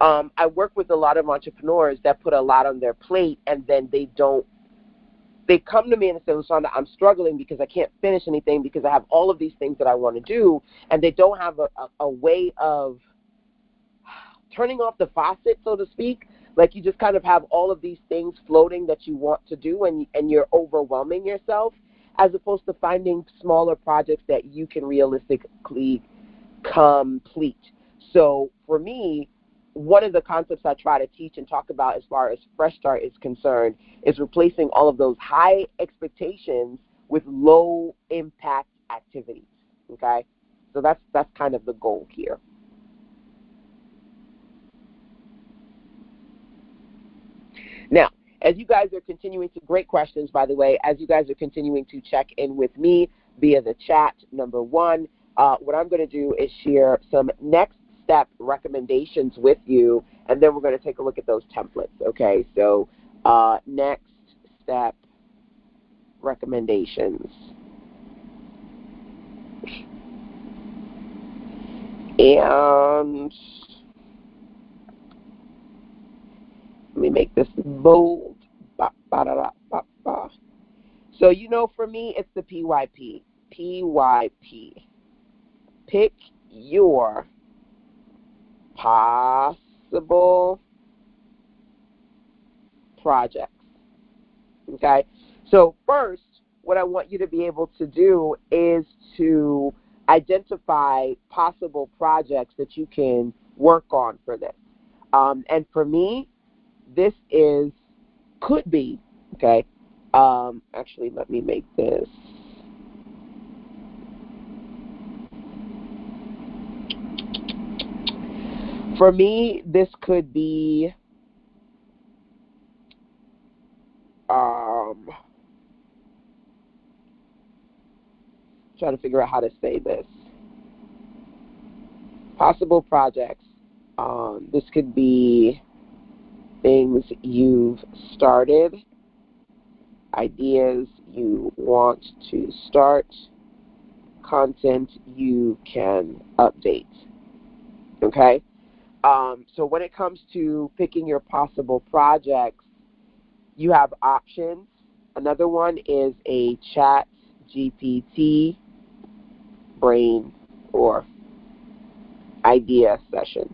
I work with a lot of entrepreneurs that put a lot on their plate, and then they come to me and say, LaShonda, I'm struggling because I can't finish anything because I have all of these things that I want to do, and they don't have a way of turning off the faucet, so to speak. Like, you just kind of have all of these things floating that you want to do, and you're overwhelming yourself, as opposed to finding smaller projects that you can realistically complete. So for me, one of the concepts I try to teach and talk about as far as Fresh Start is concerned is replacing all of those high expectations with low impact activities. Okay? So that's kind of the goal here. Now, As you guys are continuing to, great questions, by the way, as you guys are continuing to check in with me via the chat, number one, what I'm going to do is share some next step recommendations with you, and then we're going to take a look at those templates, okay? So next step recommendations. And let me make this bold. Ba, ba, da, da, ba, ba. So, you know, for me, it's the PYP. PYP. Pick your possible projects. Okay? So first, what I want you to be able to do is to identify possible projects that you can work on for this. And for me, this could be, okay, actually let me make this. For me, this could be trying to figure out how to say this. Possible projects. This could be things you've started, ideas you want to start, content you can update. Okay? So when it comes to picking your possible projects, you have options. Another one is a chat GPT brain or idea session.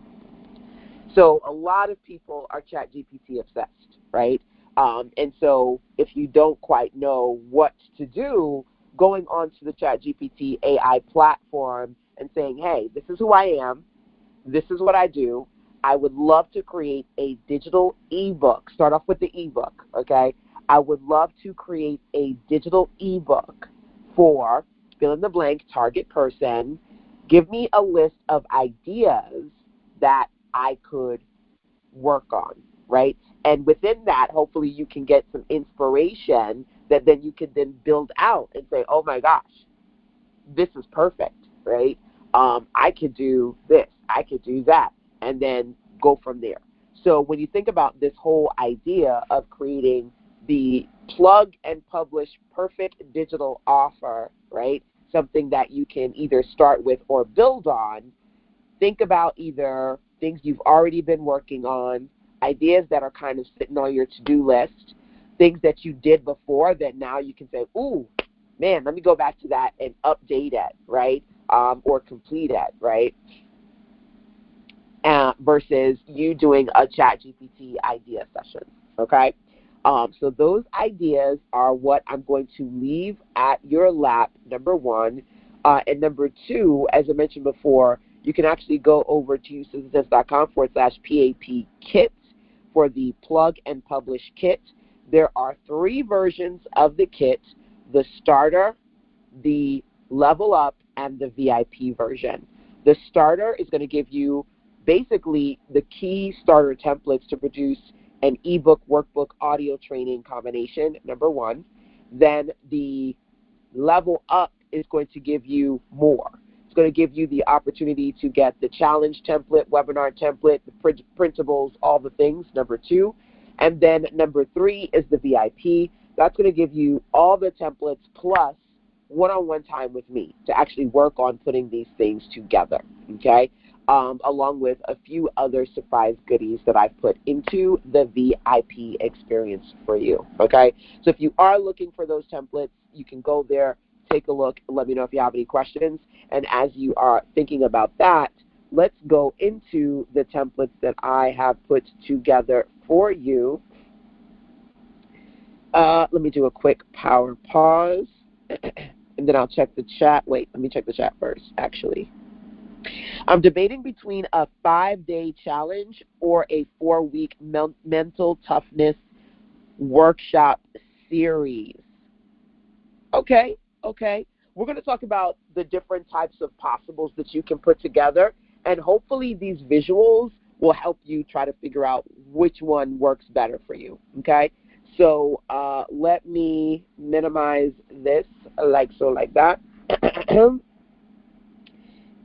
So a lot of people are chat GPT obsessed, right? And so if you don't quite know what to do, going onto the chat GPT AI platform and saying, hey, this is who I am, this is what I do, I would love to create a digital ebook. Start off with the ebook, okay? I would love to create a digital ebook for fill in the blank target person. Give me a list of ideas that I could work on, right? And within that, hopefully you can get some inspiration that then you can then build out and say, oh my gosh, this is perfect, right? I could do this, I could do that, and then go from there. So when you think about this whole idea of creating the plug and publish perfect digital offer, right? Something that you can either start with or build on, think about either things you've already been working on, ideas that are kind of sitting on your to-do list, things that you did before that now you can say, ooh, man, let me go back to that and update it, right? Or complete it, right? Versus you doing a chat GPT idea session, okay? So those ideas are what I'm going to leave at your lap, number one. And number two, as I mentioned before, you can actually go over to susansens.com/PAP kit for the plug and publish kit. There are 3 versions of the kit: the starter, the level up, and the VIP version. The starter is going to give you basically the key starter templates to produce an ebook, workbook, audio training combination, number one. Then the level up is going to give you more. It's going to give you the opportunity to get the challenge template, webinar template, the printables, all the things, number 2. And then number 3 is the VIP. That's going to give you all the templates plus one-on-one time with me to actually work on putting these things together, okay? Along with a few other surprise goodies that I've put into the VIP experience for you, okay? So if you are looking for those templates, you can go there, take a look, and let me know if you have any questions. And as you are thinking about that, let's go into the templates that I have put together for you. Let me do a quick power pause, and then I'll check the chat. Wait, let me check the chat first, actually. I'm debating between a 5-day challenge or a 4-week mental toughness workshop series. Okay. We're going to talk about the different types of possibles that you can put together, and hopefully these visuals will help you try to figure out which one works better for you, okay? So let me minimize this like so, like that.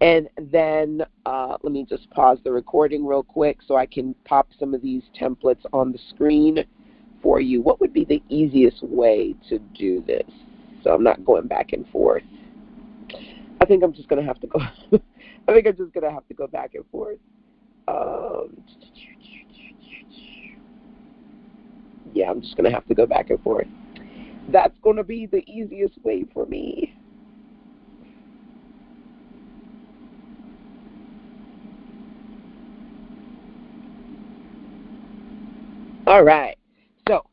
And then let me just pause the recording real quick so I can pop some of these templates on the screen for you. What would be the easiest way to do this so I'm not going back and forth? I think I'm just going to have to go. I think I'm just going to have to go back and forth. Yeah, I'm just going to have to go back and forth. That's going to be the easiest way for me. All right. So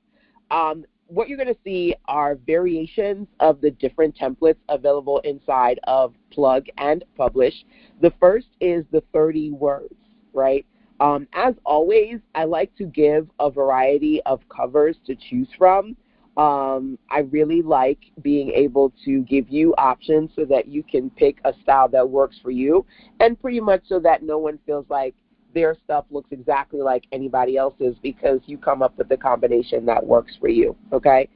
what you're going to see are variations of the different templates available inside of Plug and Publish. The first is the 30 words, right? As always, I like to give a variety of covers to choose from. I really like being able to give you options so that you can pick a style that works for you, and pretty much so that no one feels like their stuff looks exactly like anybody else's because you come up with the combination that works for you, okay?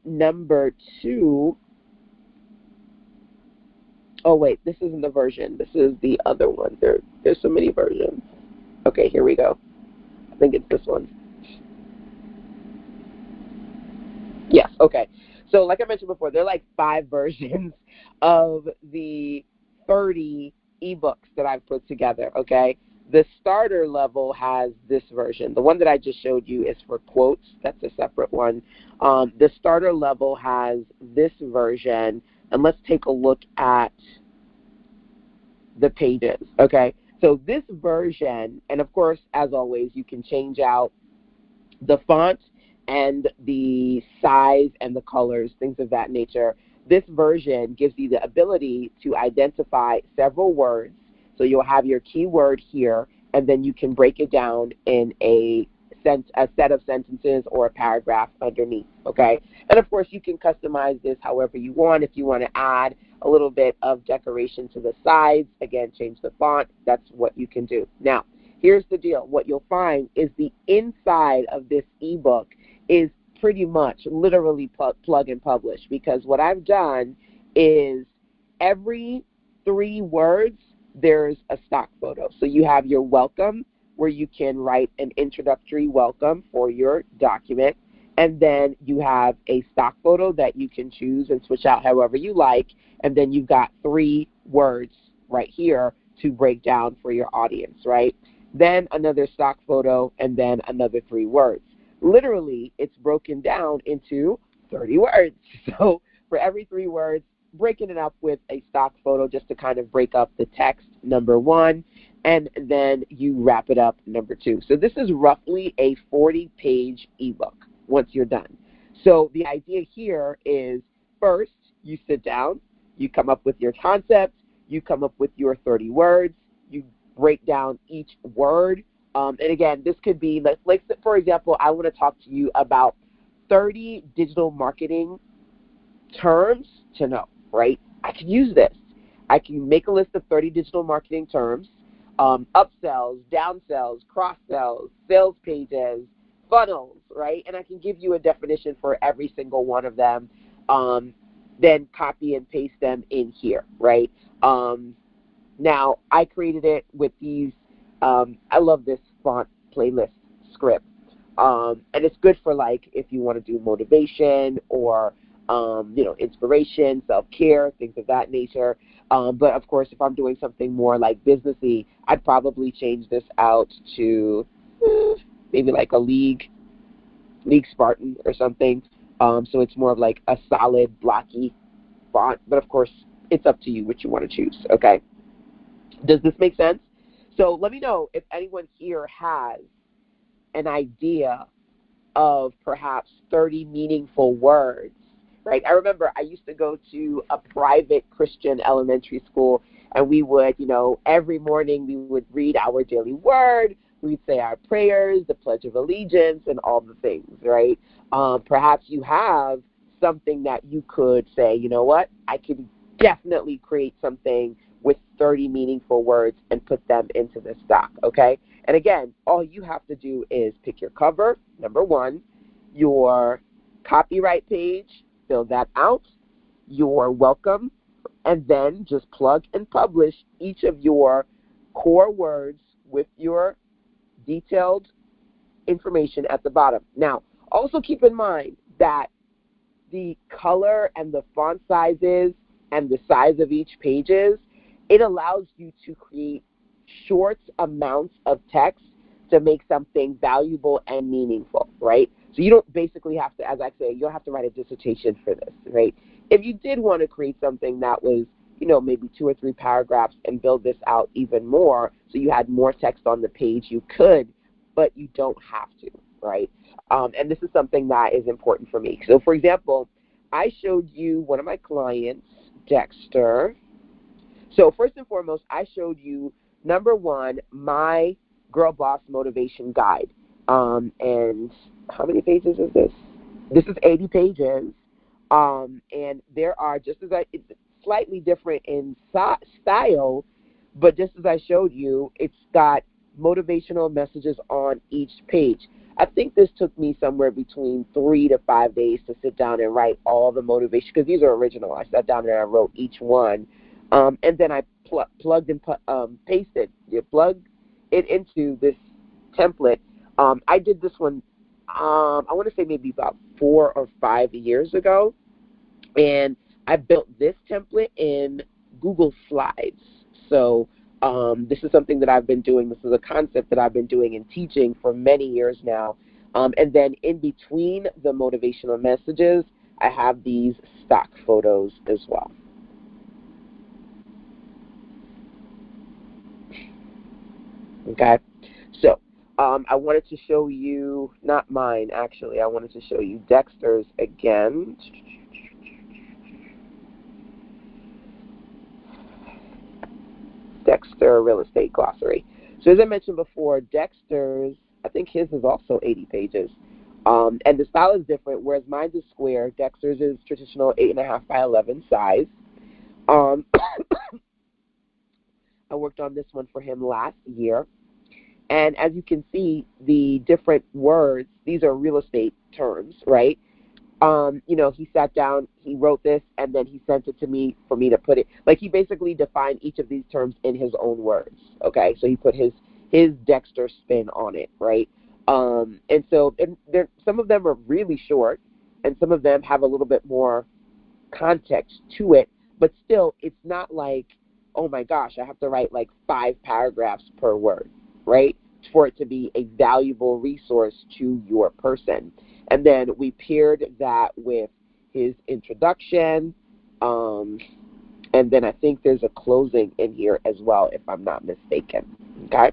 Number two, oh wait, this isn't the version. This is the other one. There's so many versions. Okay, here we go. I think it's this one. Yes, okay. So like I mentioned before, there are like 5 versions of the 30 ebooks that I've put together, okay? The starter level has this version. The one that I just showed you is for quotes. That's a separate one. The starter level has this version, and let's take a look at the pages, okay? So this version, and of course, as always, you can change out the font and the size and the colors, things of that nature. This version gives you the ability to identify several words. So you'll have your keyword here, and then you can break it down in a set of sentences or a paragraph underneath, okay? And of course, you can customize this however you want. If you want to add a little bit of decoration to the sides, again, change the font, that's what you can do. Now, here's the deal. What you'll find is the inside of this ebook is pretty much literally plug and publish, because what I've done is every 3 words, there's a stock photo. So you have your welcome, where you can write an introductory welcome for your document. And then you have a stock photo that you can choose and switch out however you like. And then you've got 3 words right here to break down for your audience, right? Then another stock photo, and then another 3 words. Literally, it's broken down into 30 words. So for every 3 words, breaking it up with a stock photo just to kind of break up the text, number 1, and then you wrap it up, number 2. So this is roughly a 40-page ebook once you're done. So the idea here is, first, you sit down, you come up with your concept, you come up with your 30 words, you break down each word. And again, this could be, like for example, I want to talk to you about 30 digital marketing terms to know, right? I can use this. I can make a list of 30 digital marketing terms, upsells, downsells, cross-sells, sales pages, funnels, right? And I can give you a definition for every single one of them, then copy and paste them in here, right? Now, I created it with these, I love this font playlist script. And it's good for, like, if you want to do motivation or, inspiration, self-care, things of that nature. But, of course, if I'm doing something more, like, businessy, I'd probably change this out to maybe, like, a League Spartan or something. So it's more of, like, a solid, blocky font. But, of course, it's up to you what you want to choose, okay? Does this make sense? So let me know if anyone here has an idea of perhaps 30 meaningful words, right? I remember I used to go to a private Christian elementary school, and we would, every morning we would read our daily word, we'd say our prayers, the Pledge of Allegiance, and all the things, right? Perhaps you have something that you could say, you know what, I could definitely create something with 30 meaningful words and put them into this doc, okay? And again, all you have to do is pick your cover, number 1, your copyright page, fill that out, your welcome, and then just plug and publish each of your core words with your detailed information at the bottom. Now, also keep in mind that the color and the font sizes and the size of each pages, it allows you to create short amounts of text to make something valuable and meaningful, right? So you don't basically have to, as I say, you don't have to write a dissertation for this, right? If you did want to create something that was, maybe 2 or 3 paragraphs and build this out even more so you had more text on the page, you could, but you don't have to, right? And this is something that is important for me. So, for example, I showed you one of my clients, Dexter. So first and foremost, I showed you, number one, my Girl Boss Motivation Guide. And how many pages is this? This is 80 pages. And there are, it's slightly different in style, but just as I showed you, it's got motivational messages on each page. I think this took me somewhere between 3 to 5 days to sit down and write all the motivation, because these are original. I sat down and I wrote each one. And then I plugged and pasted. You plug it into this template. I did this one, I want to say maybe about 4 or 5 years ago. And I built this template in Google Slides. So this is something that I've been doing. This is a concept that I've been doing and teaching for many years now. And then in between the motivational messages, I have these stock photos as well. Okay, so I wanted to show you, not mine actually, I wanted to show you Dexter's again. Dexter Real Estate Glossary. So as I mentioned before, Dexter's, I think his is also 80 pages. And the style is different, whereas mine is square. Dexter's is traditional 8.5 by 11 size. I worked on this one for him last year. And as you can see, the different words, these are real estate terms, right? He sat down, he wrote this, and then he sent it to me for me to put it. Like, he basically defined each of these terms in his own words, okay? So he put his Dexter spin on it, right? And so some of them are really short, and some of them have a little bit more context to it, but still, it's not like, oh my gosh, I have to write like 5 paragraphs per word, right, for it to be a valuable resource to your person. And then we paired that with his introduction, and then I think there's a closing in here as well, if I'm not mistaken, okay?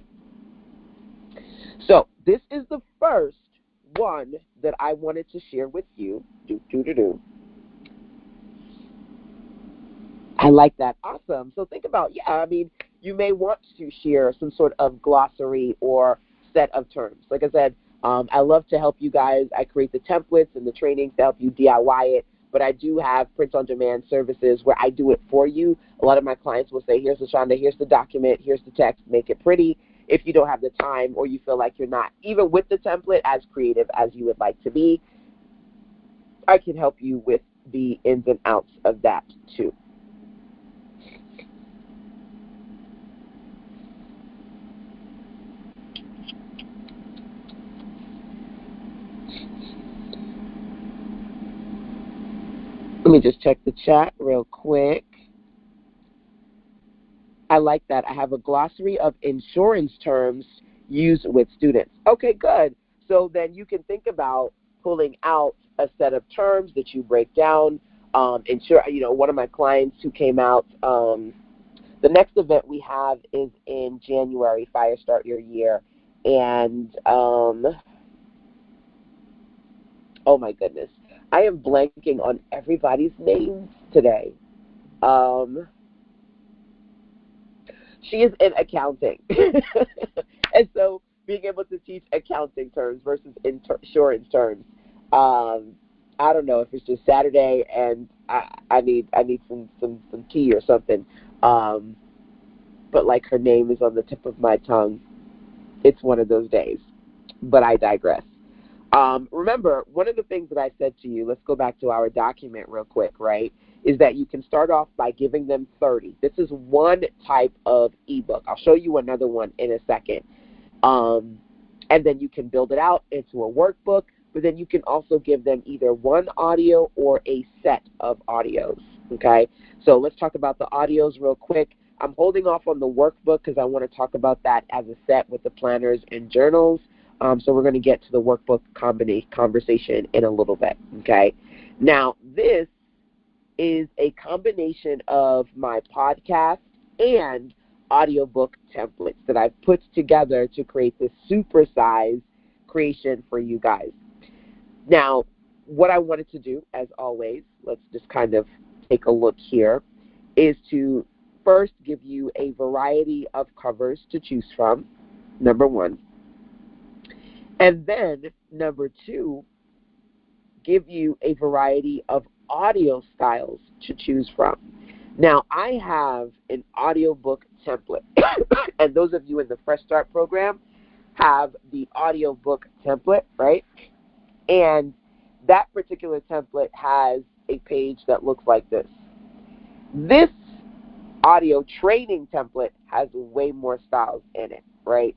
So this is the first one that I wanted to share with you. I like that. Awesome. So think about, you may want to share some sort of glossary or set of terms. Like I said, I love to help you guys. I create the templates and the trainings to help you DIY it, but I do have print-on-demand services where I do it for you. A lot of my clients will say, here's LaShonda, here's the document, here's the text, make it pretty. If you don't have the time or you feel like you're not, even with the template, as creative as you would like to be, I can help you with the ins and outs of that too. Let me just check the chat real quick. I like that. I have a glossary of insurance terms used with students. Okay, good. So then you can think about pulling out a set of terms that you break down. One of my clients who came out, the next event we have is in January, Fire Start Your Year. And, oh my goodness, I am blanking on everybody's names today. She is in accounting. And so being able to teach accounting terms versus insurance terms, I don't know if it's just Saturday and I need some tea or something. But like her name is on the tip of my tongue. It's one of those days. But I digress. Remember, one of the things that I said to you, let's go back to our document real quick, right, is that you can start off by giving them 30. This is one type of ebook. I'll show you another one in a second. And then you can build it out into a workbook, but then you can also give them either one audio or a set of audios, okay? So let's talk about the audios real quick. I'm holding off on the workbook because I want to talk about that as a set with the planners and journals. So we're going to get to the workbook conversation in a little bit, okay? Now, this is a combination of my podcast and audiobook templates that I've put together to create this supersize creation for you guys. Now, what I wanted to do, as always, let's just kind of take a look here, is to first give you a variety of covers to choose from, number one. And then, number two, give you a variety of audio styles to choose from. Now, I have an audiobook template, and those of you in the Fresh Start program have the audiobook template, right? And that particular template has a page that looks like this. This audio training template has way more styles in it, right?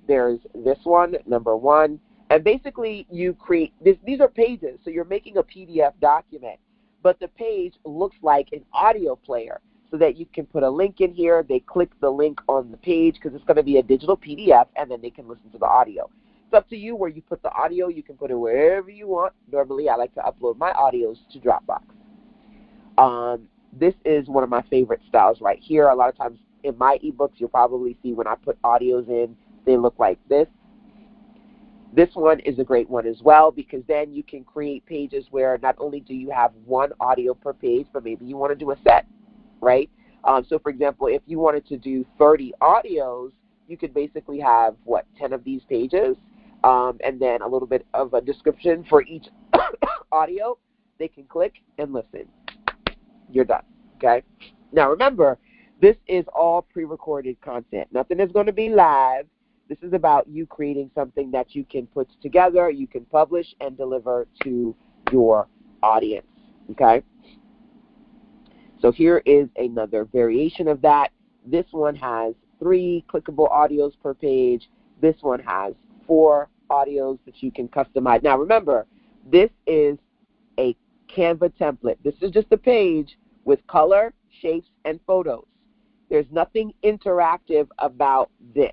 There's this one, number one, and basically you create, these are pages, so you're making a PDF document, but the page looks like an audio player so that you can put a link in here. They click the link on the page because it's going to be a digital PDF, and then they can listen to the audio. It's up to you where you put the audio. You can put it wherever you want. Normally, I like to upload my audios to Dropbox. This is one of my favorite styles right here. A lot of times in my ebooks, you'll probably see when I put audios in, they look like this. This one is a great one as well because then you can create pages where not only do you have one audio per page, but maybe you want to do a set, right? So, for example, if you wanted to do 30 audios, you could basically have, 10 of these pages, and then a little bit of a description for each audio. They can click and listen. You're done, okay? Now, remember, this is all pre-recorded content. Nothing is going to be live. This is about you creating something that you can put together, you can publish, and deliver to your audience, okay? So here is another variation of that. This one has 3 clickable audios per page. This one has 4 audios that you can customize. Now, remember, this is a Canva template. This is just a page with color, shapes, and photos. There's nothing interactive about this.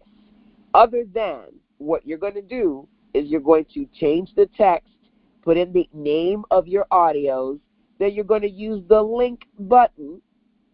Other than what you're going to do is you're going to change the text, put in the name of your audios, then you're going to use the link button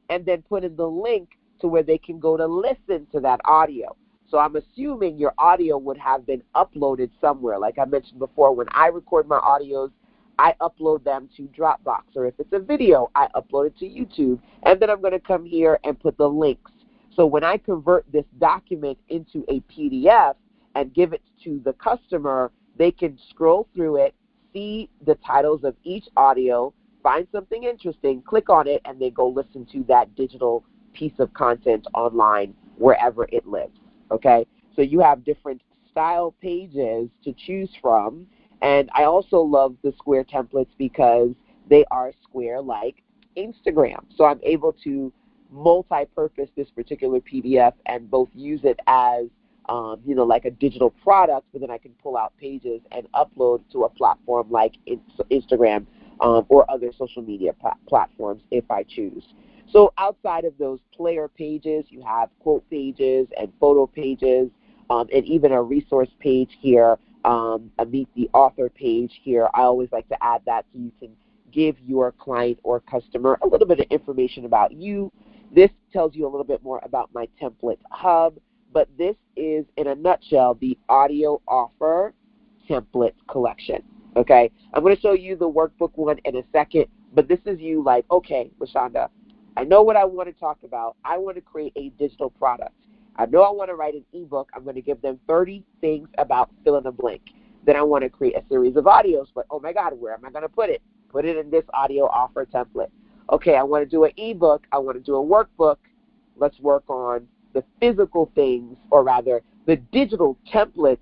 and then put in the link to where they can go to listen to that audio. So I'm assuming your audio would have been uploaded somewhere. Like I mentioned before, when I record my audios, I upload them to Dropbox. Or if it's a video, I upload it to YouTube. And then I'm going to come here and put the links. So when I convert this document into a PDF and give it to the customer, they can scroll through it, see the titles of each audio, find something interesting, click on it, and they go listen to that digital piece of content online wherever it lives, okay? So you have different style pages to choose from, and I also love the square templates because they are square like Instagram. So I'm able to multi-purpose this particular PDF and both use it as, like a digital product, but then I can pull out pages and upload to a platform like Instagram or other social media platforms if I choose. So outside of those player pages, you have quote pages and photo pages and even a resource page here, a Meet the Author page here. I always like to add that so you can give your client or customer a little bit of information about you. This tells you a little bit more about my template hub, but this is, in a nutshell, the audio offer template collection, okay? I'm going to show you the workbook one in a second, but this is you like, okay, LaShonda, I know what I want to talk about. I want to create a digital product. I know I want to write an ebook. I'm going to give them 30 things about fill in the blank. Then I want to create a series of audios, but oh my God, where am I going to put it? Put it in this audio offer template. Okay, I want to do an ebook. I want to do a workbook. Let's work on the physical things, or rather the digital templates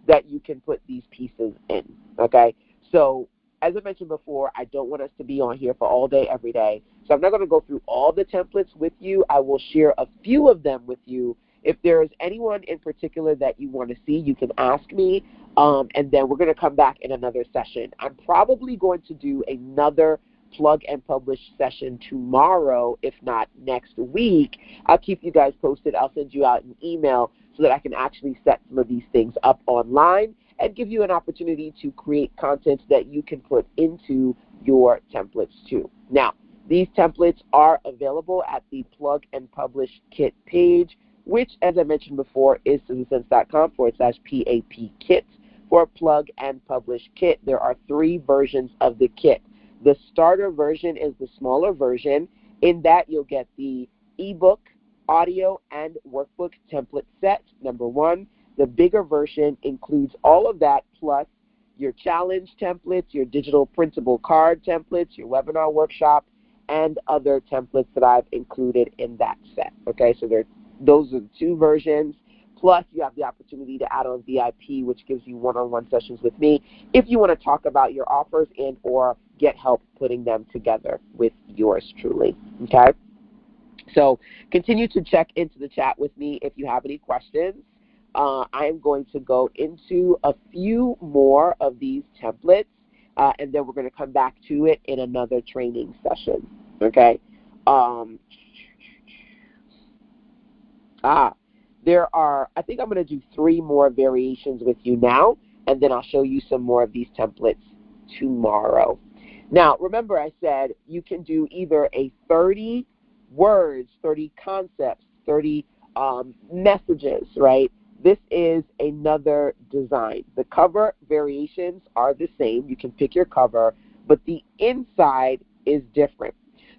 that you can put these pieces in, okay? So as I mentioned before, I don't want us to be on here for all day, every day. So I'm not going to go through all the templates with you. I will share a few of them with you. If there is anyone in particular that you want to see, you can ask me, and then we're going to come back in another session. I'm probably going to do another plug and publish session tomorrow, if not next week. I'll keep you guys posted. I'll send you out an email so that I can actually set some of these things up online and give you an opportunity to create content that you can put into your templates too. Now, these templates are available at the Plug and Publish Kit page, which, as I mentioned before, is citizensense.com/PAP kit for Plug and Publish Kit. There are 3 versions of the kit. The starter version is the smaller version. In that, you'll get the ebook, audio, and workbook template set, number 1. The bigger version includes all of that plus your challenge templates, your digital printable card templates, your webinar workshop, and other templates that I've included in that set. Okay, so those are the 2 versions. Plus, you have the opportunity to add on VIP, which gives you one-on-one sessions with me if you want to talk about your offers and or get help putting them together with yours truly. Okay? So continue to check into the chat with me if you have any questions. I am going to go into a few more of these templates, and then we're going to come back to it in another training session. Okay? There are, I think I'm going to do 3 more variations with you now, and then I'll show you some more of these templates tomorrow. Now, remember I said you can do either a 30 words, 30 concepts, 30 messages, right? This is another design. The cover variations are the same. You can pick your cover, but the inside is different.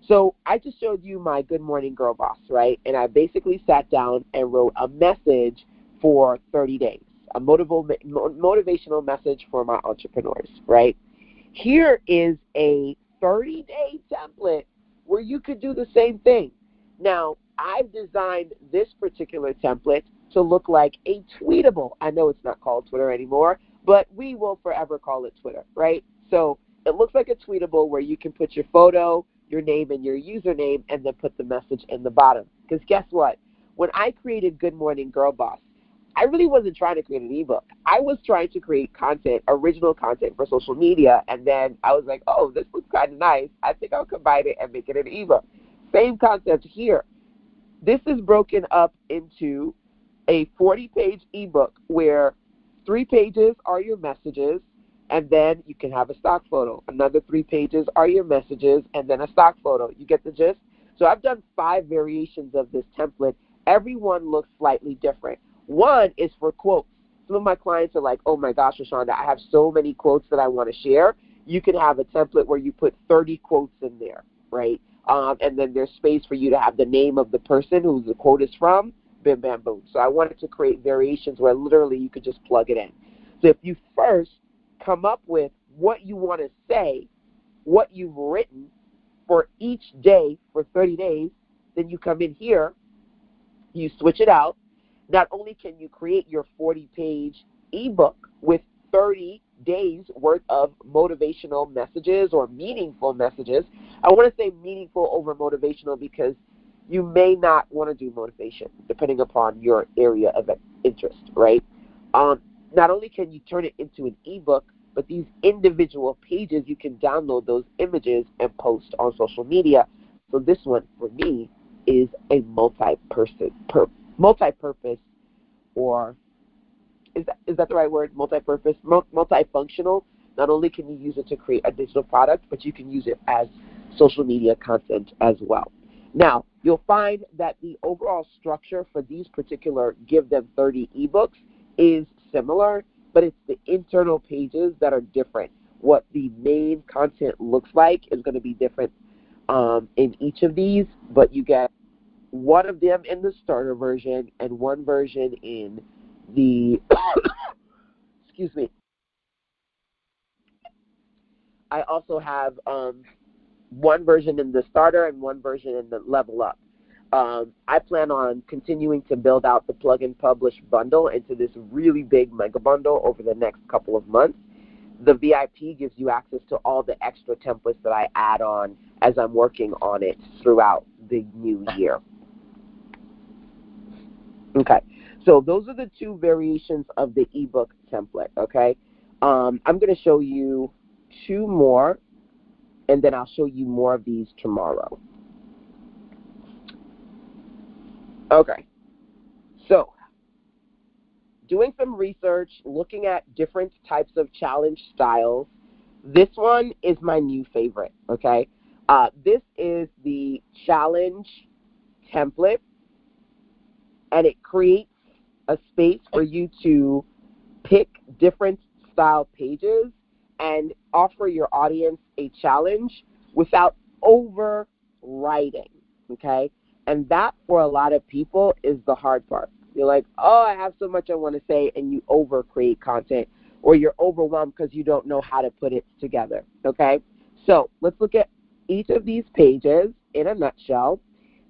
So I just showed you my Good Morning Girl Boss, right? And I basically sat down and wrote a message for 30 days, a motivational message for my entrepreneurs, right? Here is a 30-day template where you could do the same thing. Now, I've designed this particular template to look like a tweetable. I know it's not called Twitter anymore, but we will forever call it Twitter, right? So it looks like a tweetable where you can put your photo, your name, and your username, and then put the message in the bottom. Because guess what? When I created Good Morning Girl Boss, I really wasn't trying to create an ebook. I was trying to create content, original content for social media, and then I was like, oh, this looks kind of nice. I think I'll combine it and make it an ebook. Same concept here. This is broken up into a 40-page ebook where 3 pages are your messages, and then you can have a stock photo. Another 3 pages are your messages, and then a stock photo. You get the gist? So I've done 5 variations of this template. Every one looks slightly different. One is for quotes. Some of my clients are like, oh my gosh, Rashonda, I have so many quotes that I want to share. You can have a template where you put 30 quotes in there, right? And then there's space for you to have the name of the person who the quote is from, bim, bam, boom. So I wanted to create variations where literally you could just plug it in. So if you first come up with what you want to say, what you've written for each day for 30 days, then you come in here, you switch it out. Not only can you create your 40-page ebook with 30 days worth of motivational messages or meaningful messages. I want to say meaningful over motivational because you may not want to do motivation depending upon your area of interest, right? Not only can you turn it into an ebook, but these individual pages, you can download those images and post on social media. So this one, for me, is a multi-purpose, or is that the right word? Multi-purpose, multifunctional. Not only can you use it to create a digital product, but you can use it as social media content as well. Now, you'll find that the overall structure for these particular Give Them 30 ebooks is similar, but it's the internal pages that are different. What the main content looks like is going to be different in each of these, but you get one of them in the starter version and one version in the, excuse me. I also have one version in the starter and one version in the level up. I plan on continuing to build out the plug and publish bundle into this really big mega bundle over the next couple of months. The VIP gives you access to all the extra templates that I add on as I'm working on it throughout the new year. Okay, so those are the two variations of the ebook template, okay? I'm going to show you two more, and then I'll show you more of these tomorrow. Okay, so doing some research, looking at different types of challenge styles. This one is my new favorite, okay? This is the challenge template, and it creates a space for you to pick different style pages and offer your audience a challenge without overwriting, okay? And that, for a lot of people, is the hard part. You're like, oh, I have so much I want to say, and you over-create content, or you're overwhelmed because you don't know how to put it together, okay? So let's look at each of these pages in a nutshell,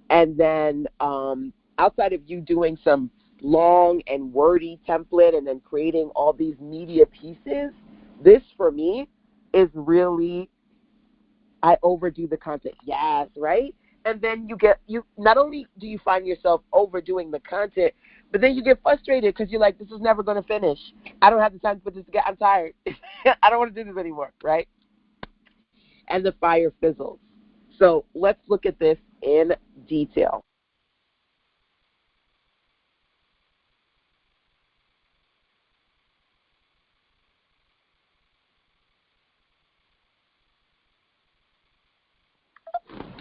and then outside of you doing some long and wordy template and then creating all these media pieces, this, for me, is really, I overdo the content. Yes, right? And then you not only do you find yourself overdoing the content, but then you get frustrated because you're like, this is never going to finish. I don't have the time to put this together. I'm tired. I don't want to do this anymore, right? And the fire fizzles. So let's look at this in detail.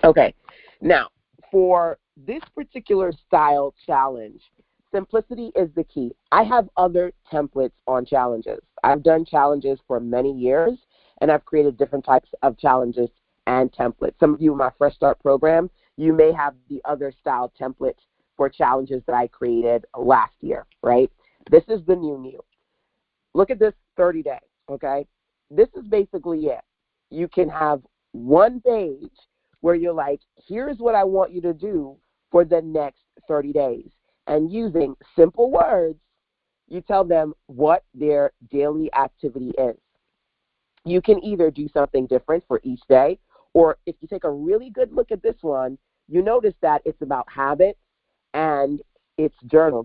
Okay, now for this particular style challenge, simplicity is the key. I have other templates on challenges. I've done challenges for many years, and I've created different types of challenges and templates. Some of you in my Fresh Start program, you may have the other style templates for challenges that I created last year, right? This is the new. Look at this 30 day, okay? This is basically it. You can have one page where you're like, here's what I want you to do for the next 30 days. And using simple words, you tell them what their daily activity is. You can either do something different for each day, or if you take a really good look at this one, you notice that it's about habits, and it's journal,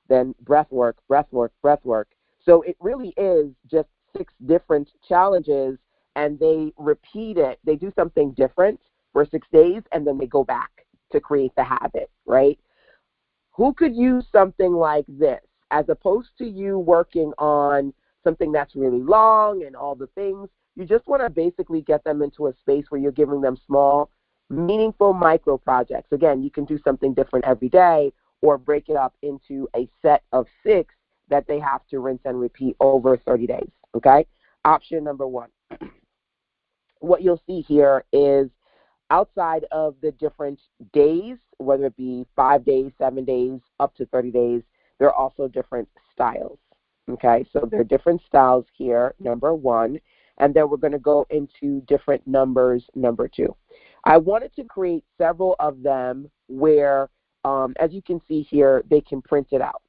then breath work. So it really is just 6 different challenges, and they repeat it. They do something different for 6 days, and then they go back to create the habit, right? Who could use something like this as opposed to you working on something that's really long and all the things? You just want to basically get them into a space where you're giving them small, meaningful micro projects. Again, you can do something different every day or break it up into a set of 6 that they have to rinse and repeat over 30 days, okay? Option number 1. What you'll see here is outside of the different days, whether it be 5 days, 7 days, up to 30 days, there are also different styles, okay? So there are different styles here, number 1, and then we're going to go into different numbers, number 2. I wanted to create several of them where, as you can see here, they can print it out,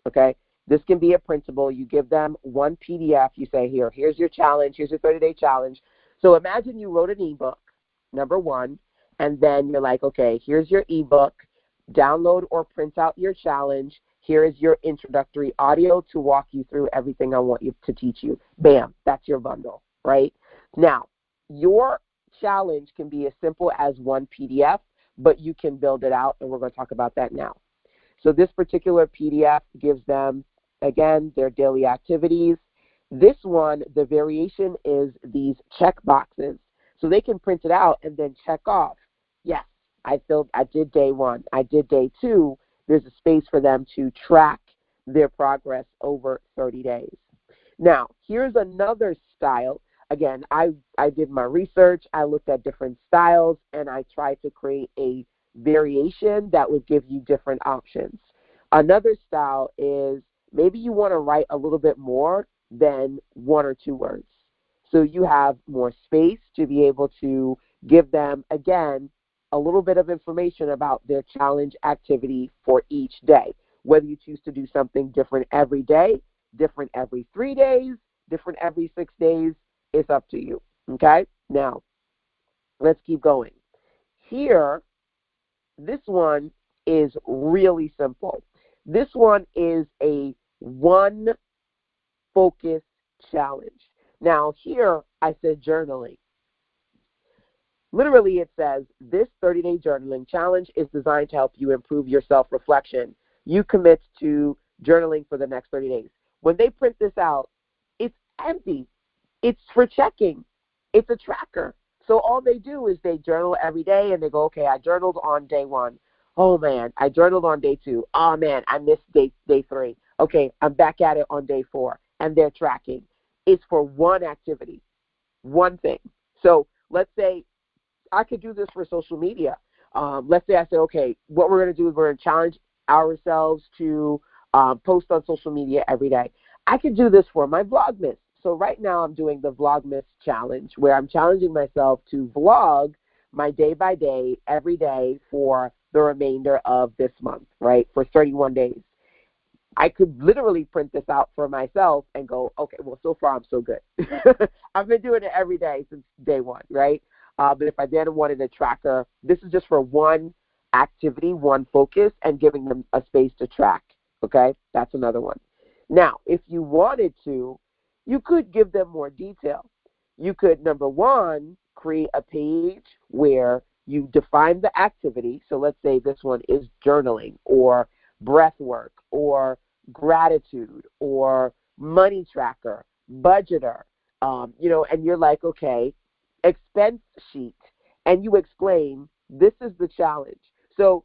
okay? This can be a printable. You give them one PDF. You say, here's your challenge. Here's your 30-day challenge. So imagine you wrote an ebook, number 1, and then you're like, okay, here's your ebook. Download or print out your challenge. Here is your introductory audio to walk you through everything I want you to teach you. Bam, that's your bundle, right? Now, your challenge can be as simple as one PDF, but you can build it out, and we're going to talk about that now. So this particular PDF gives them, again, their daily activities. This one, the variation is these check boxes. So they can print it out and then check off. Yes, I did day 1. I did day 2. There's a space for them to track their progress over 30 days. Now, here's another style. Again, I did my research. I looked at different styles, and I tried to create a variation that would give you different options. Another style is maybe you want to write a little bit more than 1 or 2 words. So you have more space to be able to give them, again, a little bit of information about their challenge activity for each day. Whether you choose to do something different every day, different every 3 days, different every 6 days, it's up to you. Okay? Now, let's keep going. Here, this one is really simple. This one is a one focus challenge. Now, here I said journaling. Literally, it says, this 30-day journaling challenge is designed to help you improve your self-reflection. You commit to journaling for the next 30 days. When they print this out, it's empty. It's for checking. It's a tracker. So all they do is they journal every day, and they go, okay, I journaled on day 1. Oh, man, I journaled on day 2. Oh, man, I missed day 3. Okay, I'm back at it on day 4, and they're tracking. It's for one activity, one thing. So let's say I could do this for social media. Let's say I say, okay, what we're going to do is we're going to challenge ourselves to post on social media every day. I could do this for my Vlogmas. So right now I'm doing the Vlogmas challenge, where I'm challenging myself to vlog my day by day, every day for the remainder of this month, right, for 31 days. I could literally print this out for myself and go, okay, well, so far I'm so good. I've been doing it every day since day 1, right? But if I then wanted a tracker, this is just for one activity, one focus, and giving them a space to track, okay? That's another one. Now, if you wanted to, you could give them more detail. You could, number 1, create a page where you define the activity. So let's say this one is journaling or breath work or gratitude or money tracker, budgeter, and you're like, okay, expense sheet, and you explain this is the challenge. So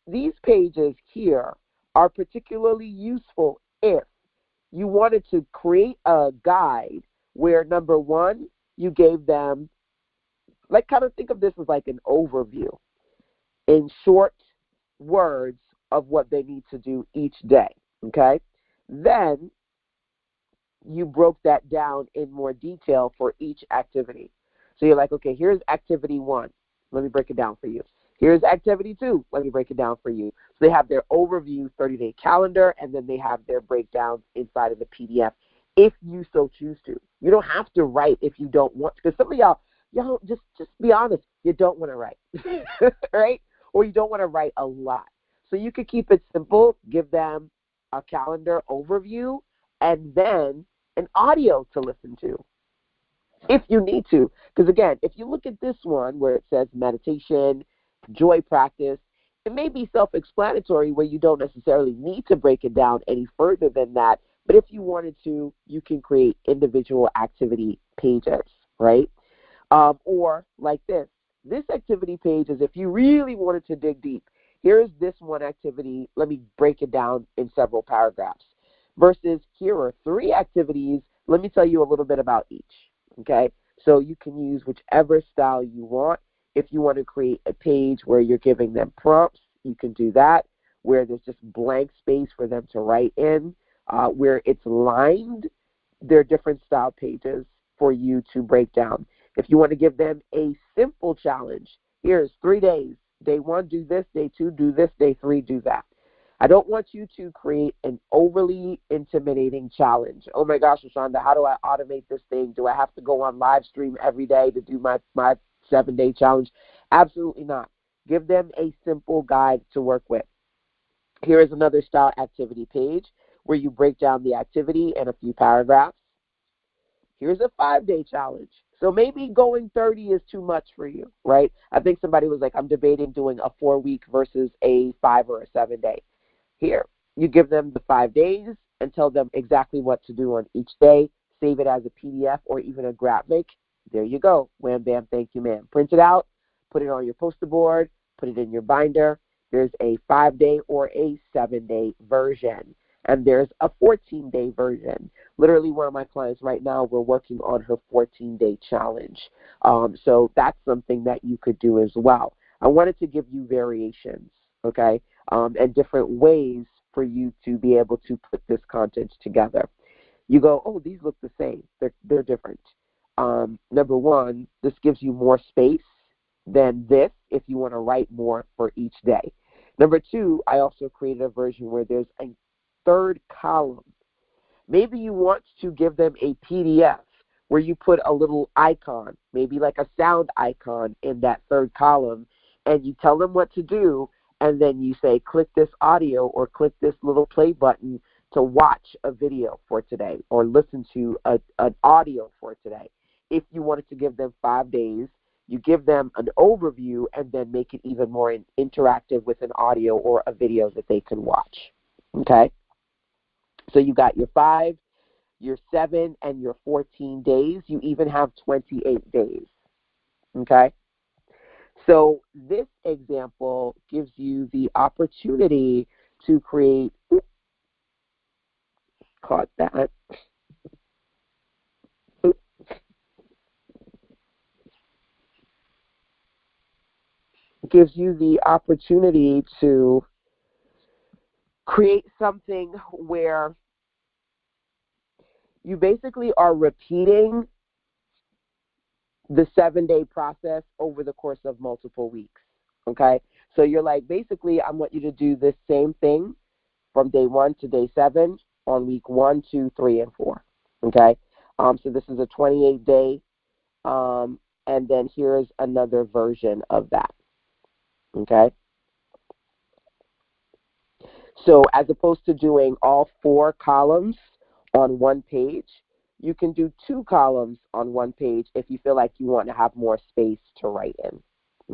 these pages here are particularly useful if you wanted to create a guide where, number 1, you gave them, like, kind of think of this as like an overview in short words of what they need to do each day, okay? Then you broke that down in more detail for each activity. So you're like, okay, here's activity 1. Let me break it down for you. Here's activity 2. Let me break it down for you. So they have their overview 30-day calendar, and then they have their breakdowns inside of the PDF if you so choose to. You don't have to write if you don't want to, because some of y'all just be honest, you don't want to write, right? Or you don't want to write a lot. So you could keep it simple, give them a calendar overview, and then an audio to listen to if you need to. Because again, if you look at this one where it says meditation, joy practice, it may be self-explanatory where you don't necessarily need to break it down any further than that. But if you wanted to, you can create individual activity pages, right? Or like this. This activity page is if you really wanted to dig deep. Here's this one activity. Let me break it down in several paragraphs. Versus here are 3 activities. Let me tell you a little bit about each. Okay? So you can use whichever style you want. If you want to create a page where you're giving them prompts, you can do that. Where there's just blank space for them to write in. Where it's lined, there are different style pages for you to break down. If you want to give them a simple challenge, here's 3 days. Day 1, do this. Day 2, do this. Day 3, do that. I don't want you to create an overly intimidating challenge. Oh my gosh, Rashonda, how do I automate this thing? Do I have to go on live stream every day to do my 7-day challenge? Absolutely not. Give them a simple guide to work with. Here is another style activity page where you break down the activity in a few paragraphs. Here's a 5-day challenge. So maybe going 30 is too much for you, right? I think somebody was like, I'm debating doing a 4-week versus a 5 or a 7-day. Here, you give them the 5 days and tell them exactly what to do on each day. Save it as a PDF or even a graphic. There you go. Wham, bam, thank you, ma'am. Print it out, put it on your poster board, put it in your binder. There's a 5-day or a 7-day version. And there's a 14-day version. Literally, one of my clients right now, we're working on her 14-day challenge. So that's something that you could do as well. I wanted to give you variations, okay, and different ways for you to be able to put this content together. You go, oh, these look the same. They're different. Number 1, this gives you more space Then this, if you want to write more for each day. Number two, I also created a version where there's a third column. Maybe you want to give them a PDF where you put a little icon, maybe like a sound icon in that third column, and you tell them what to do, and then you say, click this audio or click this little play button to watch a video for today or listen to an audio for today. If you wanted to give them 5 days, you give them an overview and then make it even more interactive with an audio or a video that they can watch. Okay? So you got your 5, your 7, and your 14 days. You even have 28 days. Okay? So this example gives you the opportunity to create, caught that, gives you the opportunity to create something where you basically are repeating the 7-day process over the course of multiple weeks, okay? So you're like, basically, I want you to do this same thing from day 1 to day 7 on week 1, 2, 3, and 4, okay? So this is a 28-day, and then here's another version of that, okay? So as opposed to doing all 4 columns on one page, you can do 2 columns on one page if you feel like you want to have more space to write in,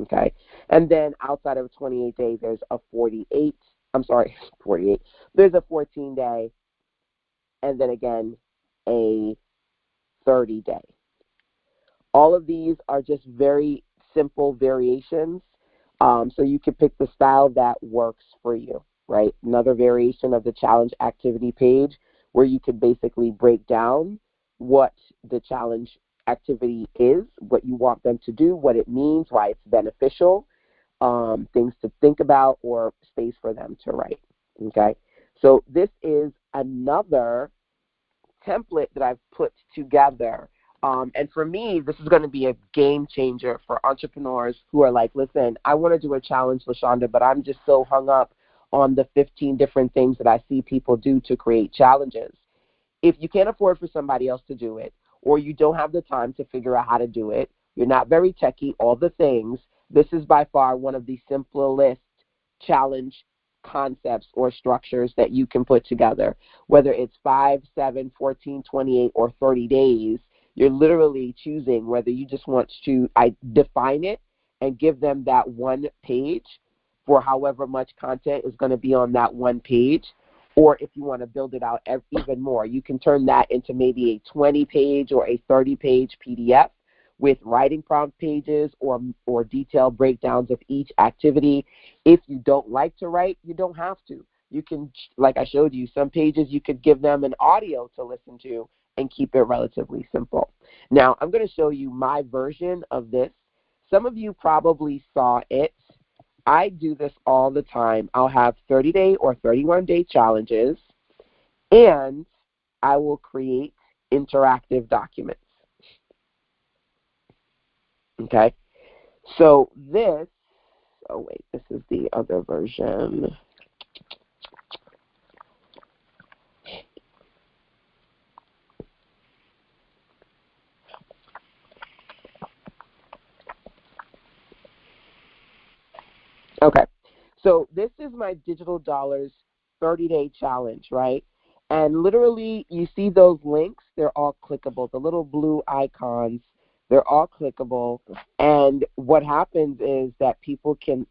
okay? And then outside of a 28-day, there's a 48, there's a 14-day, and then again, a 30-day. All of these are just very simple variations, so you can pick the style that works for you, right? Another variation of the challenge activity page where you can basically break down what the challenge activity is, what you want them to do, what it means, why it's beneficial, things to think about, or space for them to write, okay? So this is another template that I've put together. And for me, this is going to be a game changer for entrepreneurs who are like, listen, I want to do a challenge, LaShonda, but I'm just so hung up on the 15 different things that I see people do to create challenges. If you can't afford for somebody else to do it, or you don't have the time to figure out how to do it, you're not very techy, all the things, this is by far one of the simplest challenge concepts or structures that you can put together. Whether it's 5, 7, 14, 28, or 30 days, you're literally choosing whether you just want to define it and give them that one page for however much content is going to be on that one page, or if you want to build it out even more, you can turn that into maybe a 20-page or a 30-page PDF with writing prompt pages or detailed breakdowns of each activity. If you don't like to write, you don't have to. You can, like I showed you, some pages you could give them an audio to listen to and keep it relatively simple. Now, I'm going to show you my version of this. Some of you probably saw it. I do this all the time. I'll have 30-day or 31-day challenges, and I will create interactive documents. Okay? So this, this is the other version. Okay, so this is my Digital Dollars 30-day challenge, right? And literally, you see those links, they're all clickable. The little blue icons, they're all clickable. And what happens is that people can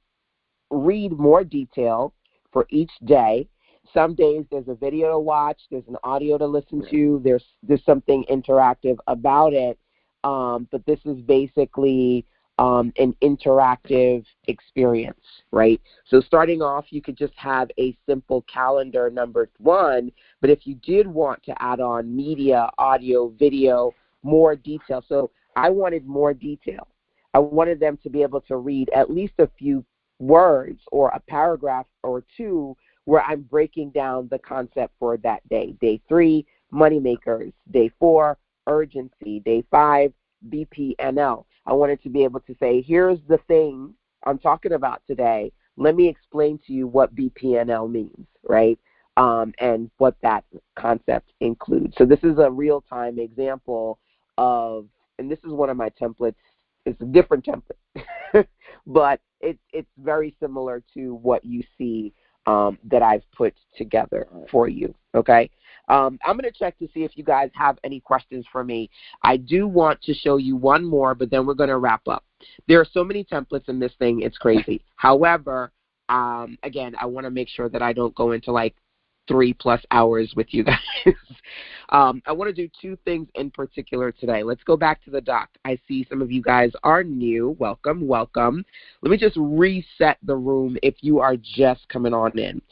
read more detail for each day. Some days there's a video to watch, there's an audio to listen to, there's something interactive about it. But this is basically an interactive experience, right? So starting off, you could just have a simple calendar number 1, but if you did want to add on media, audio, video, more detail. So I wanted more detail. I wanted them to be able to read at least a few words or a paragraph or 2 where I'm breaking down the concept for that day. Day 3, money makers. Day 4, urgency. Day 5, BPNL. I wanted to be able to say, here's the thing I'm talking about today. Let me explain to you what BPNL means, right? And what that concept includes. So this is a real-time example of, and this is one of my templates. It's a different template, but it's very similar to what you see that I've put together for you, okay? I'm going to check to see if you guys have any questions for me. I do want to show you one more, but then we're going to wrap up. There are so many templates in this thing, it's crazy. However, again, I want to make sure that I don't go into like 3+ hours with you guys. I want to do two things in particular today. Let's go back to the doc. I see some of you guys are new. Welcome, welcome. Let me just reset the room if you are just coming on in.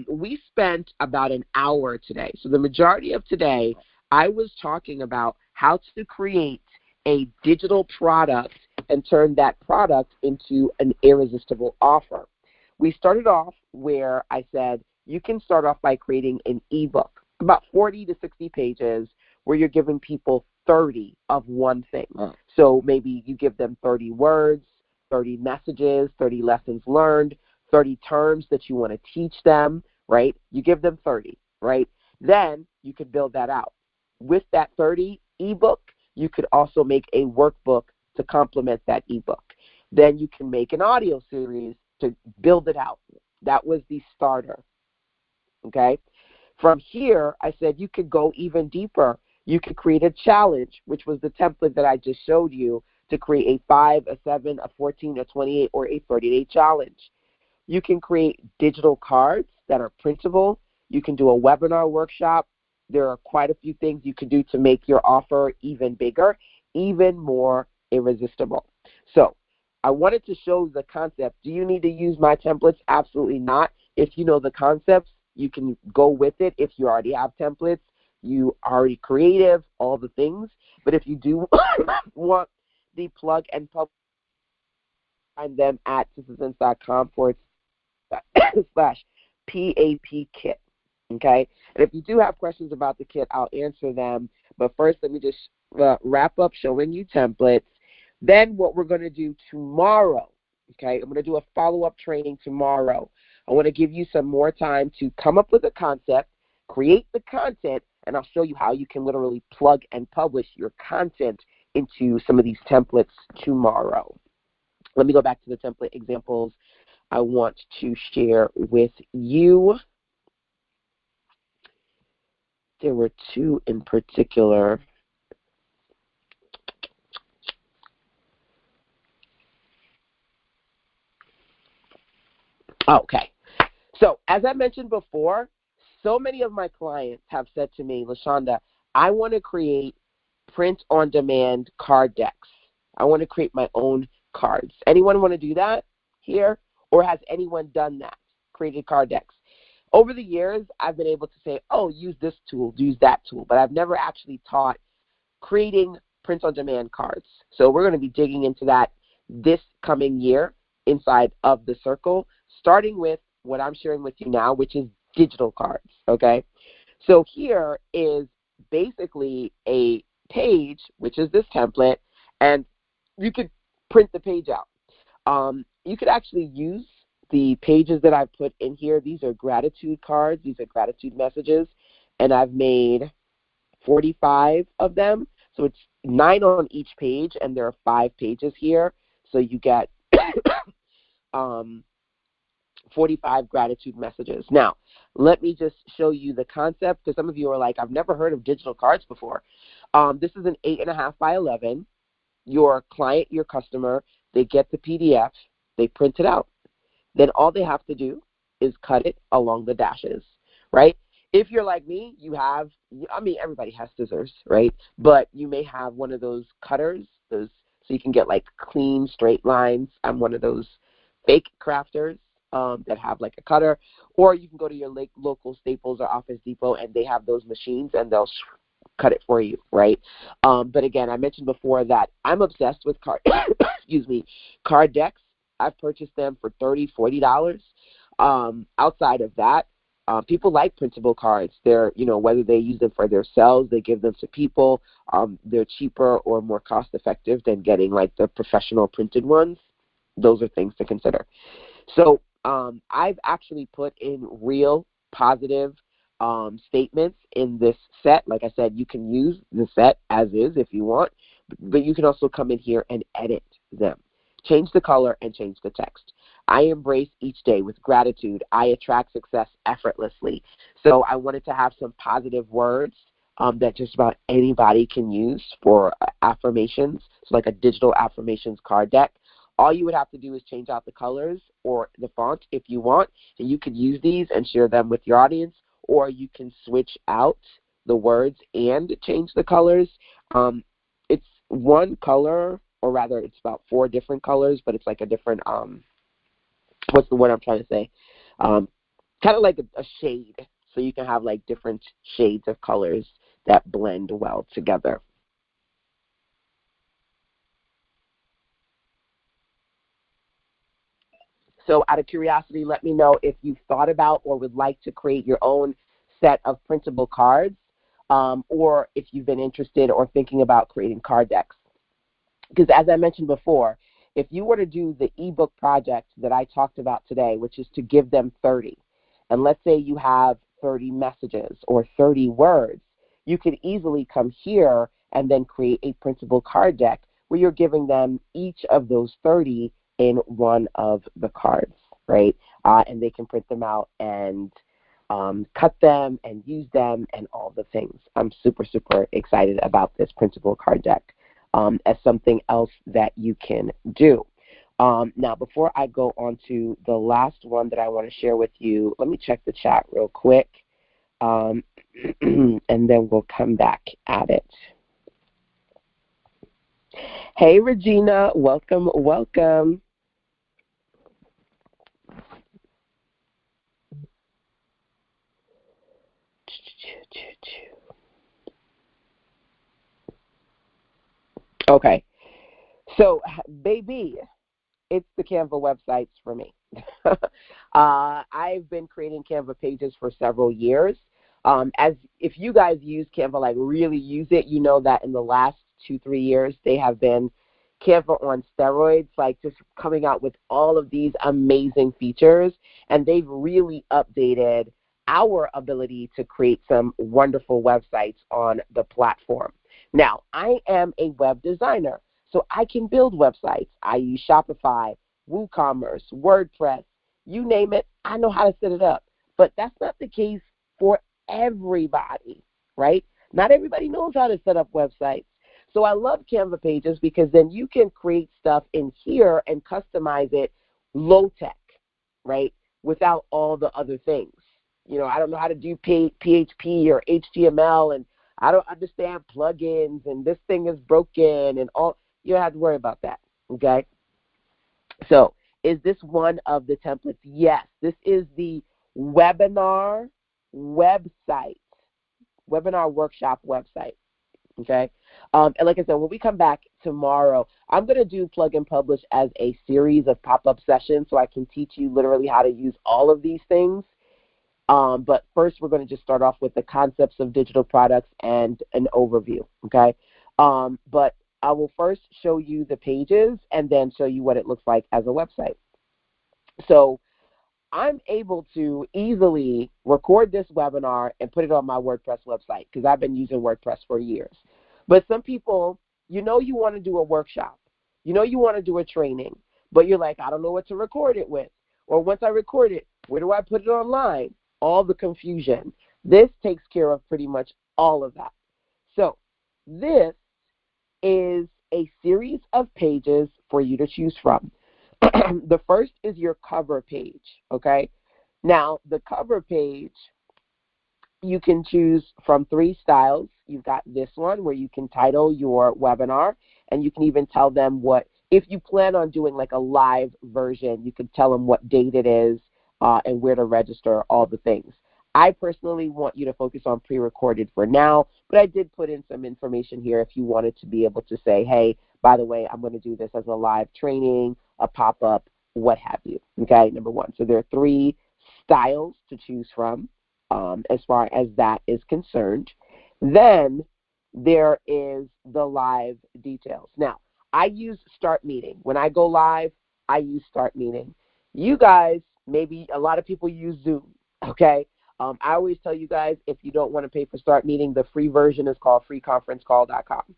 We spent about an hour today. So the majority of today, I was talking about how to create a digital product and turn that product into an irresistible offer. We started off where I said, you can start off by creating an ebook, about 40 to 60 pages, where you're giving people 30 of one thing. So maybe you give them 30 words, 30 messages, 30 lessons learned, 30 terms that you want to teach them, right? You give them 30, right? Then you could build that out. With that 30 ebook, you could also make a workbook to complement that ebook. Then you can make an audio series to build it out. That was the starter. Okay. From here, I said you could go even deeper. You could create a challenge, which was the template that I just showed you, to create a 5, a 7, a 14, a 28, or a 30-day challenge. You can create digital cards that are printable. You can do a webinar workshop. There are quite a few things you can do to make your offer even bigger, even more irresistible. So I wanted to show the concept. Do you need to use my templates? Absolutely not. If you know the concepts, you can go with it. If you already have templates, you are already creative, all the things. But if you do want the plug and publish, find them at systems.com/PAP kit. Okay? And if you do have questions about the kit, I'll answer them. But first, let me just wrap up showing you templates. Then what we're going to do tomorrow, okay, I'm going to do a follow-up training tomorrow. I want to give you some more time to come up with a concept, create the content, and I'll show you how you can literally plug and publish your content into some of these templates tomorrow. Let me go back to the template examples I want to share with you. There were two in particular. Okay. So as I mentioned before, so many of my clients have said to me, LaShonda, I want to create print-on-demand card decks. I want to create my own cards. Anyone want to do that here? Or has anyone done that, created card decks? Over the years, I've been able to say, oh, use this tool, use that tool, but I've never actually taught creating print-on-demand cards. So we're going to be digging into that this coming year inside of the circle, starting with what I'm sharing with you now, which is digital cards, okay? So here is basically a page, which is this template, and you could print the page out. You could actually use the pages that I've put in here. These are gratitude cards. These are gratitude messages, and I've made 45 of them. So it's 9 on each page, and there are 5 pages here. So you get 45 gratitude messages. Now, let me just show you the concept, because some of you are like, I've never heard of digital cards before. This is an 8.5 by 11. Your client, your customer, they get the PDF, they print it out. Then all they have to do is cut it along the dashes, right? If you're like me, you have, I mean, everybody has scissors, right? But you may have one of those cutters, so you can get like clean, straight lines. I'm one of those fake crafters that have like a cutter. Or you can go to your local Staples or Office Depot, and they have those machines, and they'll cut it for you, right? But again, I mentioned before that I'm obsessed with card decks. I've purchased them for $30, $40. Outside of that, People like printable cards. They're, whether they use them for themselves, they give them to people. They're cheaper or more cost effective than getting like the professional printed ones. Those are things to consider. So I've actually put in real positive statements in this set. Like I said, you can use the set as is if you want, but you can also come in here and edit them. Change the color and change the text. I embrace each day with gratitude. I attract success effortlessly. So I wanted to have some positive words that just about anybody can use for affirmations. So like a digital affirmations card deck. All you would have to do is change out the colors or the font if you want, and you could use these and share them with your audience, or you can switch out the words and change the colors. It's one color, or rather it's about 4 different colors, but it's like a different, what's the word I'm trying to say? Kind of like a shade, so you can have like different shades of colors that blend well together. So out of curiosity, let me know if you've thought about or would like to create your own set of printable cards, or if you've been interested or thinking about creating card decks. Because as I mentioned before, if you were to do the ebook project that I talked about today, which is to give them 30, and let's say you have 30 messages or 30 words, you could easily come here and then create a printable card deck where you're giving them each of those 30 in one of the cards, right? And they can print them out and cut them and use them and all the things. I'm super, super excited about this printable card deck as something else that you can do. Now, before I go on to the last one that I want to share with you, let me check the chat real quick, and then we'll come back at it. Hey, Regina, welcome, welcome. Okay, so baby, it's the Canva websites for me. I've been creating Canva pages for several years. As if you guys use Canva, like really use it, you know that in the last 2-3 years they have been Canva on steroids, like just coming out with all of these amazing features, and they've really updated our ability to create some wonderful websites on the platform. Now, I am a web designer, so I can build websites. I use Shopify, WooCommerce, WordPress, you name it, I know how to set it up. But that's not the case for everybody, right? Not everybody knows how to set up websites. So I love Canva pages because then you can create stuff in here and customize it low tech, right, without all the other things. I don't know how to do PHP or HTML, and I don't understand plugins, and this thing is broken, and all. You don't have to worry about that, okay? So is this one of the templates? Yes, this is the webinar website, webinar workshop website, okay? And like I said, when we come back tomorrow, I'm going to do Plug and Publish as a series of pop-up sessions so I can teach you literally how to use all of these things. But first, we're going to just start off with the concepts of digital products and an overview, okay? But I will first show you the pages and then show you what it looks like as a website. So I'm able to easily record this webinar and put it on my WordPress website because I've been using WordPress for years. But some people, you want to do a workshop. You want to do a training, but you're like, I don't know what to record it with. Or once I record it, where do I put it online? All the confusion. This takes care of pretty much all of that. So this is a series of pages for you to choose from. The first is your cover page, okay? Now, the cover page, you can choose from 3 styles. You've got this one where you can title your webinar, and you can even tell them if you plan on doing like a live version, you can tell them what date it is and where to register, all the things. I personally want you to focus on pre-recorded for now, but I did put in some information here if you wanted to be able to say, hey, by the way, I'm going to do this as a live training, a pop-up, what have you, okay, number one. So there are 3 styles to choose from. as far as that is concerned. Then there is the live details. Now, I use Start Meeting. When I go live, I use Start Meeting. You guys, maybe a lot of people use Zoom, okay? I always tell you guys, if you don't want to pay for Start Meeting, the free version is called freeconferencecall.com.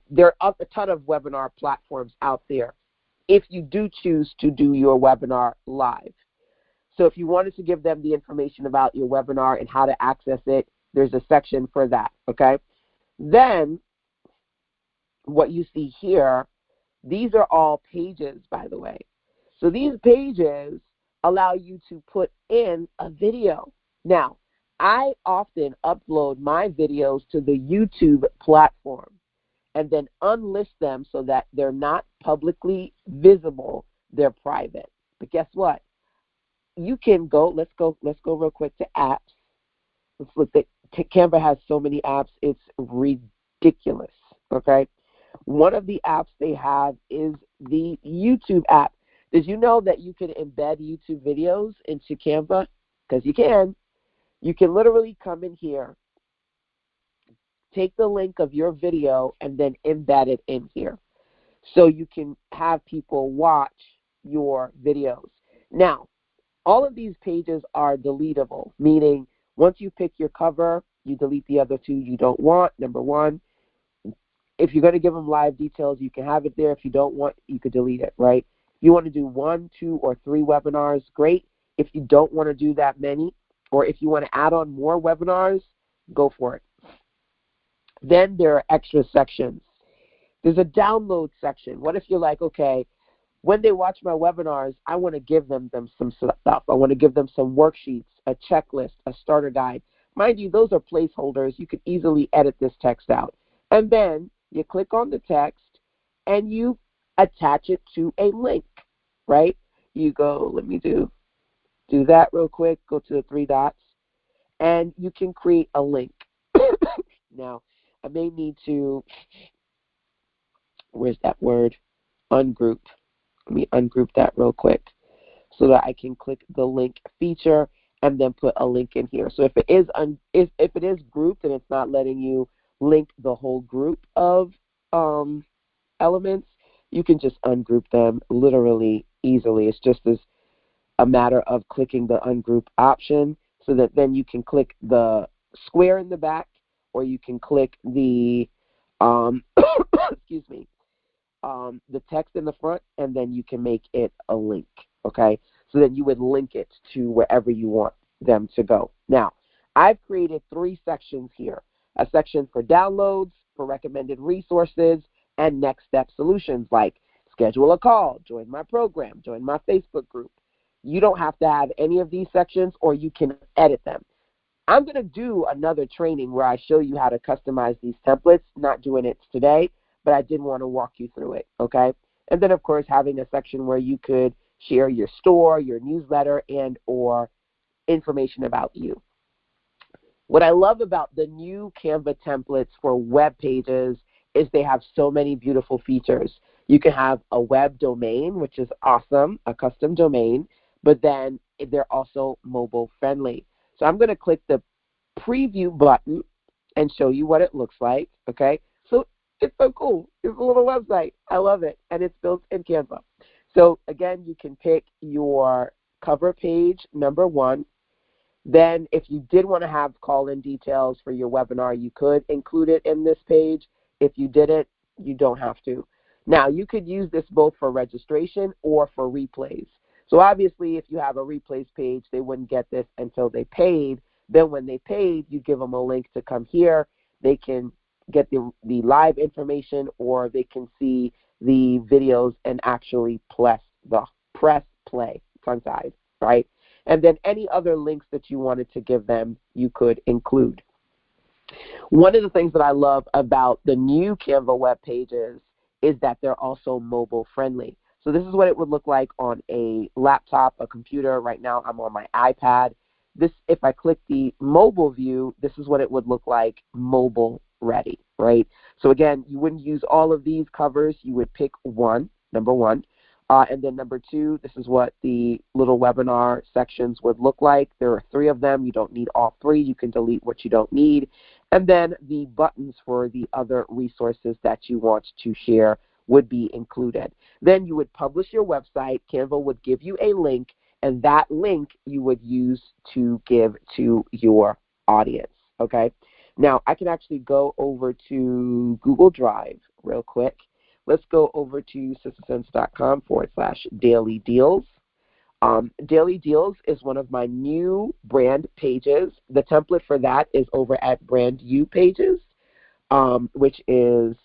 There are a ton of webinar platforms out there if you do choose to do your webinar live. So if you wanted to give them the information about your webinar and how to access it, there's a section for that, okay? Then what you see here, these are all pages, by the way. So these pages allow you to put in a video. Now, I often upload my videos to the YouTube platform and then unlist them so that they're not publicly visible, they're private. But guess what? You can go, let's go real quick to apps. Let's look at, Canva has so many apps, it's ridiculous, okay? One of the apps they have is the YouTube app. Did you know that you can embed YouTube videos into Canva? Because you can. You can literally come in here, take the link of your video, and then embed it in here. So you can have people watch your videos. Now, all of these pages are deletable, meaning once you pick your cover, you delete the other two you don't want, number one. If you're going to give them live details, you can have it there. If you don't want, you could delete it, right? If you want to do 1, 2, or 3 webinars, great. If you don't want to do that many, or if you want to add on more webinars, go for it. Then there are extra sections. There's a download section. What if you're like, okay, when they watch my webinars, I want to give them some stuff. I want to give them some worksheets, a checklist, a starter guide. Mind you, those are placeholders. You could easily edit this text out. And then you click on the text and you attach it to a link, right? You go, let me do that real quick. Go to the 3 dots and you can create a link. Now, I may need to, where's that word? Ungroup. Let me ungroup that real quick so that I can click the link feature and then put a link in here. So if it is if it is grouped and it's not letting you link the whole group of elements, you can just ungroup them literally easily. It's just a matter of clicking the ungroup option so that then you can click the square in the back, or you can click the excuse me, the text in the front, and then you can make it a link, okay? So then you would link it to wherever you want them to go. Now, I've created 3 sections here, a section for downloads, for recommended resources, and next step solutions like schedule a call, join my program, join my Facebook group. You don't have to have any of these sections, or you can edit them. I'm going to do another training where I show you how to customize these templates. Not doing it today, but I did want to walk you through it, okay? And then, of course, having a section where you could share your store, your newsletter, and or information about you. What I love about the new Canva templates for web pages is they have so many beautiful features. You can have a web domain, which is awesome, a custom domain, but then they're also mobile friendly. So I'm going to click the preview button and show you what it looks like, okay? So it's so cool. It's a little website. I love it, and it's built in Canva. So again, you can pick your cover page, number 1. Then if you did want to have call-in details for your webinar, you could include it in this page. If you didn't, you don't have to. Now, you could use this both for registration or for replays. So obviously, if you have a replays page, they wouldn't get this until they paid. Then when they paid, you give them a link to come here. They can get the live information, or they can see the videos and actually press play, tongue-tied, right? And then any other links that you wanted to give them, you could include. One of the things that I love about the new Canva web pages is that they're also mobile friendly. So this is what it would look like on a laptop, a computer. Right now I'm on my iPad. This, if I click the mobile view, this is what it would look like mobile ready, right? So again, you wouldn't use all of these covers. You would pick one, number 1. And then number 2, this is what the little webinar sections would look like. There are 3 of them. You don't need all 3. You can delete what you don't need. And then the buttons for the other resources that you want to share would be included. Then you would publish your website. Canva would give you a link, and that link you would use to give to your audience, okay? Now, I can actually go over to Google Drive real quick. Let's go over to sistersense.com/daily deals. Daily Deals is one of my new brand pages. The template for that is over at Brand You Pages, which is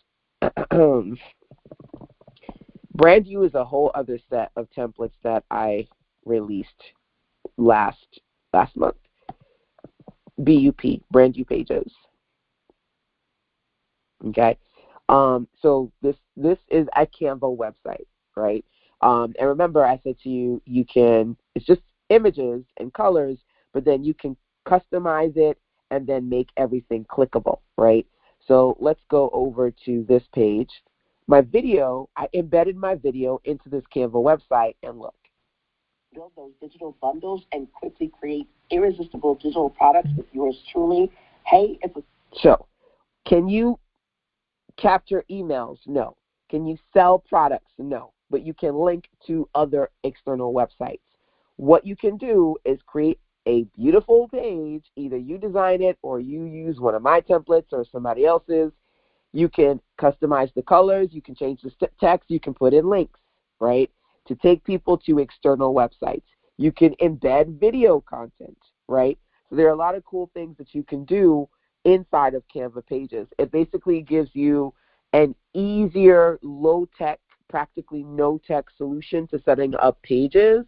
Brand You is a whole other set of templates that I released last month. BUP, Brand You Pages. Okay. So this is a Canva website, right? And remember, I said to you, it's just images and colors, but then you can customize it and then make everything clickable, right? So let's go over to this page. I embedded my video into this Canva website, and look. Build those digital bundles and quickly create irresistible digital products with yours truly. Hey, so can you capture emails? No. Can you sell products? No. But you can link to other external websites. What you can do is create a beautiful page. Either you design it or you use one of my templates or somebody else's. You can customize the colors. You can change the text. You can put in links, right, to take people to external websites. You can embed video content, right? So there are a lot of cool things that you can do inside of Canva Pages. It basically gives you an easier, low-tech, practically no-tech solution to setting up pages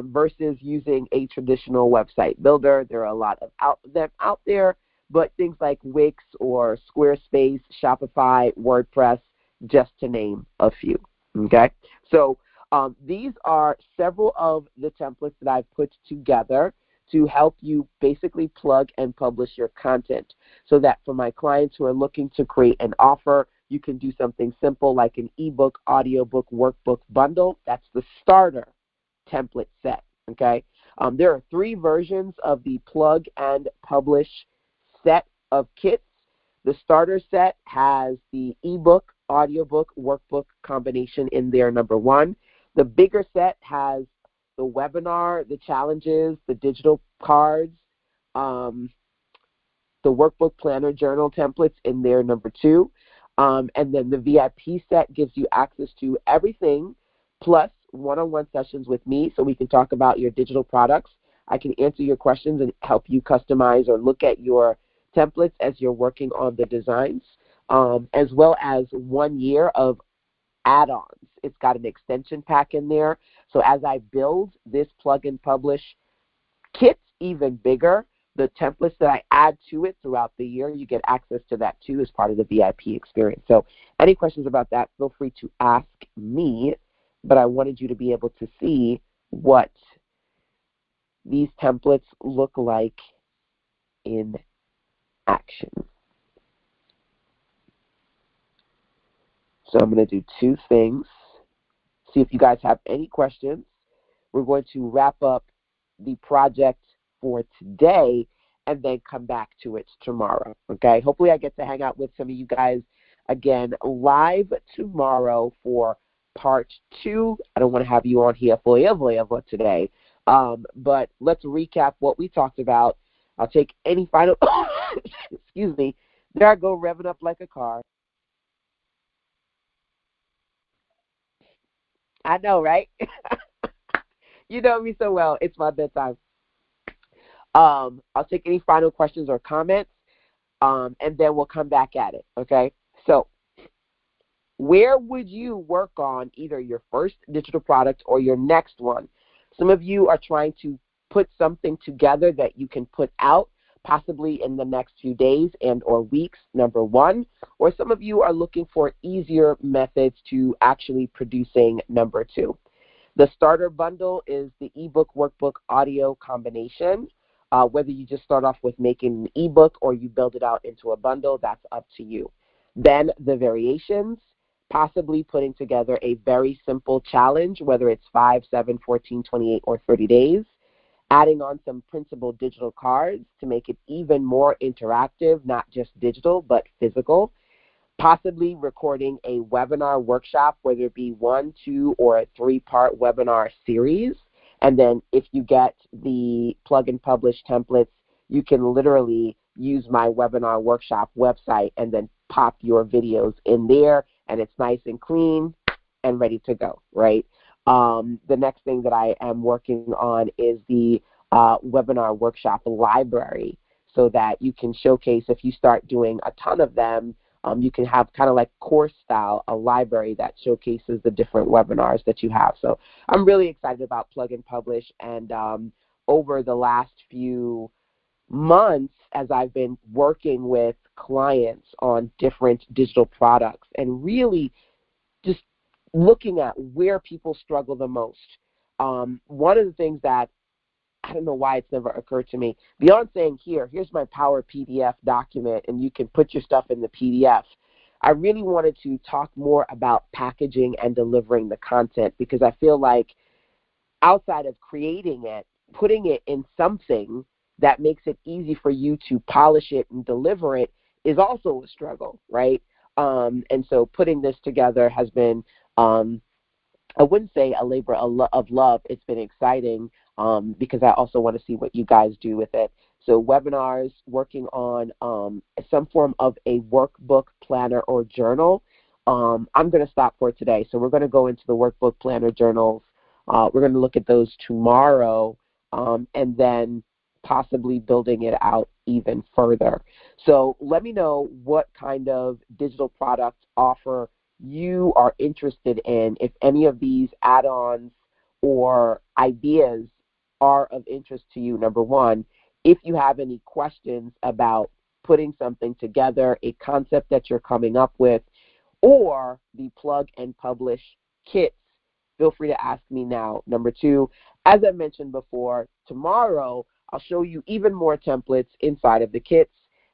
versus using a traditional website builder. There are a lot of them out there, but things like Wix or Squarespace, Shopify, WordPress, just to name a few, okay? So these are several of the templates that I've put together to help you basically plug and publish your content so that for my clients who are looking to create an offer, you can do something simple like an ebook, audiobook, workbook bundle. That's the starter template set, okay? There are 3 versions of the plug and publish set of kits. The starter set has the ebook, audiobook, workbook combination in there, number 1. The bigger set has the webinar, the challenges, the digital cards, the workbook, planner, journal templates in there, number 2. And then the VIP set gives you access to everything plus one-on-one sessions with me so we can talk about your digital products. I can answer your questions and help you customize or look at your templates as you're working on the designs, as well as 1 year of add-ons. It's got an extension pack in there. So as I build this plug and publish kit even bigger, the templates that I add to it throughout the year, you get access to that too as part of the VIP experience. So any questions about that, feel free to ask me, but I wanted you to be able to see what these templates look like in action. So I'm going to do 2 things. See if you guys have any questions. We're going to wrap up the project for today and then come back to it tomorrow, okay? Hopefully I get to hang out with some of you guys again live tomorrow for part 2. I don't want to have you on here forever today, but let's recap what we talked about. I'll take any final, excuse me, there I go revving up like a car. I know, right? You know me so well. It's my bedtime. I'll take any final questions or comments, and then we'll come back at it, okay? So where would you work on either your first digital product or your next one? Some of you are trying to put something together that you can put out possibly in the next few days and or weeks, number 1, or some of you are looking for easier methods to actually producing, number 2. The starter bundle is the ebook, workbook, audio combination. Whether you just start off with making an ebook or you build it out into a bundle, that's up to you. Then the variations, possibly putting together a very simple challenge, whether it's 5, 7, 14, 28, or 30 days, adding on some printable digital cards to make it even more interactive, not just digital, but physical, possibly recording a webinar workshop, whether it be 1, 2, or a 3-part webinar series. And then if you get the plug and publish templates, you can literally use my webinar workshop website and then pop your videos in there, and it's nice and clean and ready to go, right? The next thing that I am working on is the webinar workshop library, so that you can showcase, if you start doing a ton of them, you can have kind of like course style, a library that showcases the different webinars that you have. So I'm really excited about Plug and Publish, and over the last few months, as I've been working with clients on different digital products and really just looking at where people struggle the most, one of the things that I don't know why it's never occurred to me, beyond saying, here's my Power PDF document and you can put your stuff in the PDF, I really wanted to talk more about packaging and delivering the content, because I feel like outside of creating it, putting it in something that makes it easy for you to polish it and deliver it is also a struggle, right? And so putting this together has been, I wouldn't say a labor of love. It's been exciting because I also want to see what you guys do with it. So webinars, working on some form of a workbook, planner, or journal. I'm going to stop for today. So we're going to go into the workbook, planner, journals. We're going to look at those tomorrow, and then possibly building it out even further. So let me know what kind of digital product offer you are interested in, if any of these add-ons or ideas are of interest to you, number one. If you have any questions about putting something together, a concept that you're coming up with, or the plug and publish kits, feel free to ask me now. Number two, as I mentioned before, tomorrow I'll show you even more templates inside of the kits,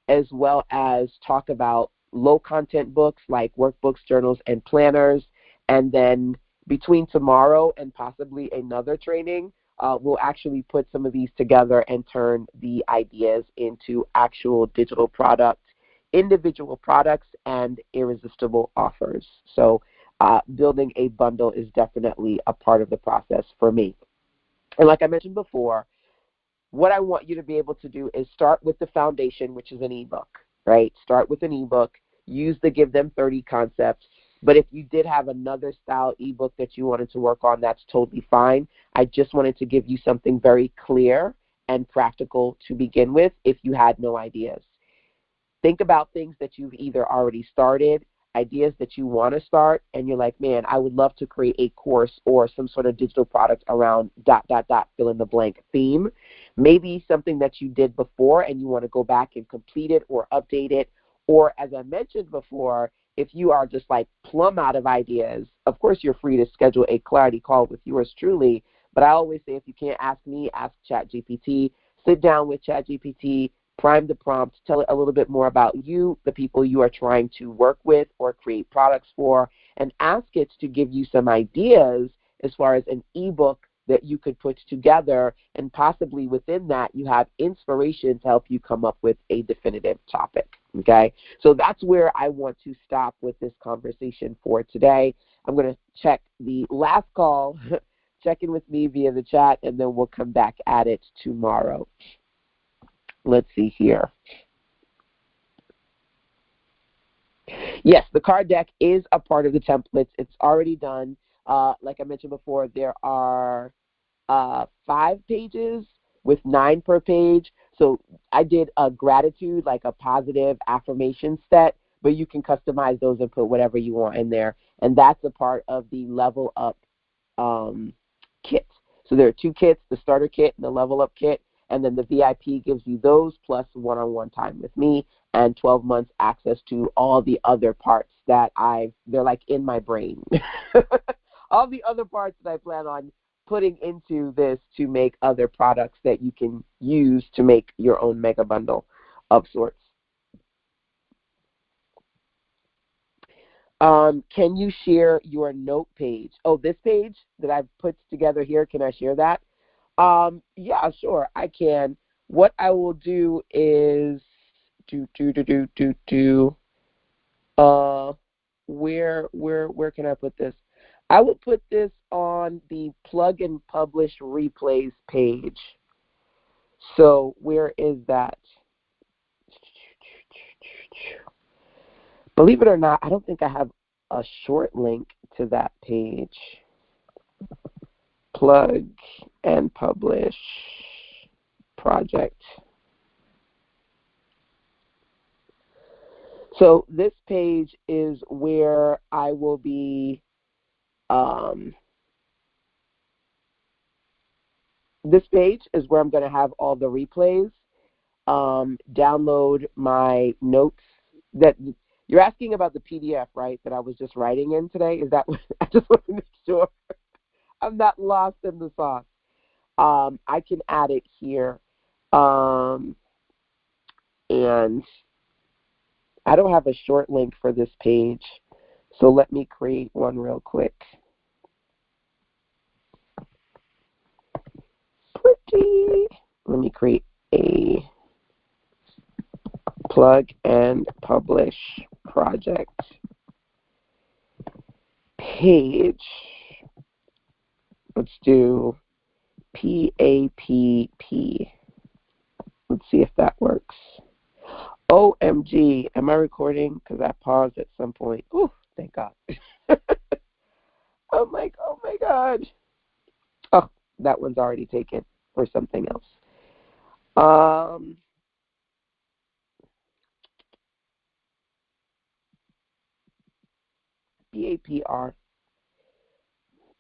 as well as talk about low content books like workbooks, journals, and planners. And then between tomorrow and possibly another training, we'll actually put some of these together and turn the ideas into actual digital products, individual products, and irresistible offers. So building a bundle is definitely a part of the process for me. And like I mentioned before, what I want you to be able to do is start with the foundation, which is an ebook, right? Start with an ebook, use the Give Them 30 concepts. But if you did have another style ebook that you wanted to work on, that's totally fine. I just wanted to give you something very clear and practical to begin with if you had no ideas. Think about things that you've either already started, ideas that you want to start, and you're like, man, I would love to create a course or some sort of digital product around ... fill in the blank theme. Maybe something that you did before and you want to go back and complete it or update it. Or as I mentioned before, if you are just like plumb out of ideas, of course you're free to schedule a clarity call with yours truly. But I always say, if you can't ask me, ask ChatGPT. Sit down with ChatGPT, prime the prompt, tell it a little bit more about you, the people you are trying to work with or create products for, and ask it to give you some ideas as far as an ebook that you could put together, and possibly within that you have inspiration to help you come up with a definitive topic, okay? So that's where I want to stop with this conversation for today. I'm going to check the last call, check in with me via the chat, and then we'll come back at it tomorrow. Let's see here. Yes, the card deck is a part of the templates. It's already done. Like I mentioned before, there are 5 pages with 9 per page. So I did a gratitude, like a positive affirmation set, but you can customize those and put whatever you want in there. And that's a part of the Level Up kit. So there are 2 kits, the starter kit and the Level Up kit. And then the VIP gives you those plus one-on-one time with me and 12 months access to all the other parts that they're like in my brain. All the other parts that I plan on putting into this to make other products that you can use to make your own mega bundle of sorts. Can you share your note page? Oh, this page that I've put together here, can I share that? Yeah, sure, I can. What I will do is uh where can I put this? I will put this on the plug and publish replays page. So where is that? Believe it or not, I don't think I have a short link to that page. Plug and publish project. So this page is where I will be, this page is where I'm going to have all the replays. Download my notes that you're asking about the PDF, right? That I was just writing in today. Is that what, I just want to make sure I'm not lost in the sauce. I can add it here, and I don't have a short link for this page, so let me create one real quick. Pretty. Let me create a plug and publish project page. Let's do PAPP. Let's see if that works. OMG, am I recording? Because I paused at some point. Ooh, thank God. I'm like, oh my God. Oh, that one's already taken for something else. PAPR.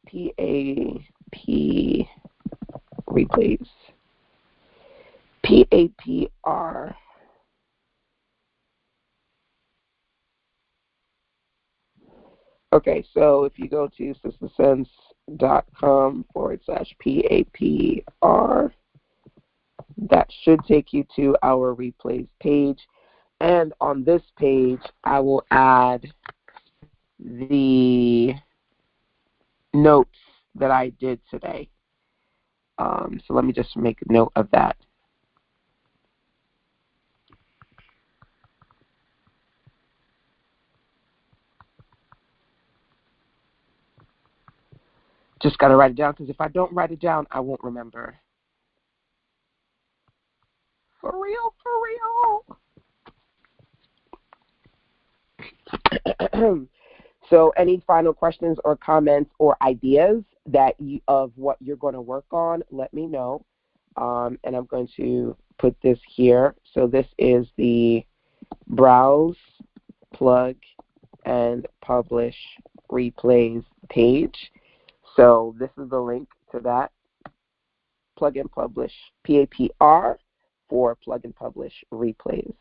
PAP replays. PAPR. Okay, so if you go to systesense.com/PAPR, that should take you to our replays page. And on this page, I will add the notes that I did today. So let me just make a note of that. Just got to write it down, because if I don't write it down, I won't remember. For real, for real. So any final questions or comments or ideas that of what you're going to work on, let me know. And I'm going to put this here. So this is the browse, plug, and publish replays page. So this is the link to that. Plug and publish, PAPR, for plug and publish replays.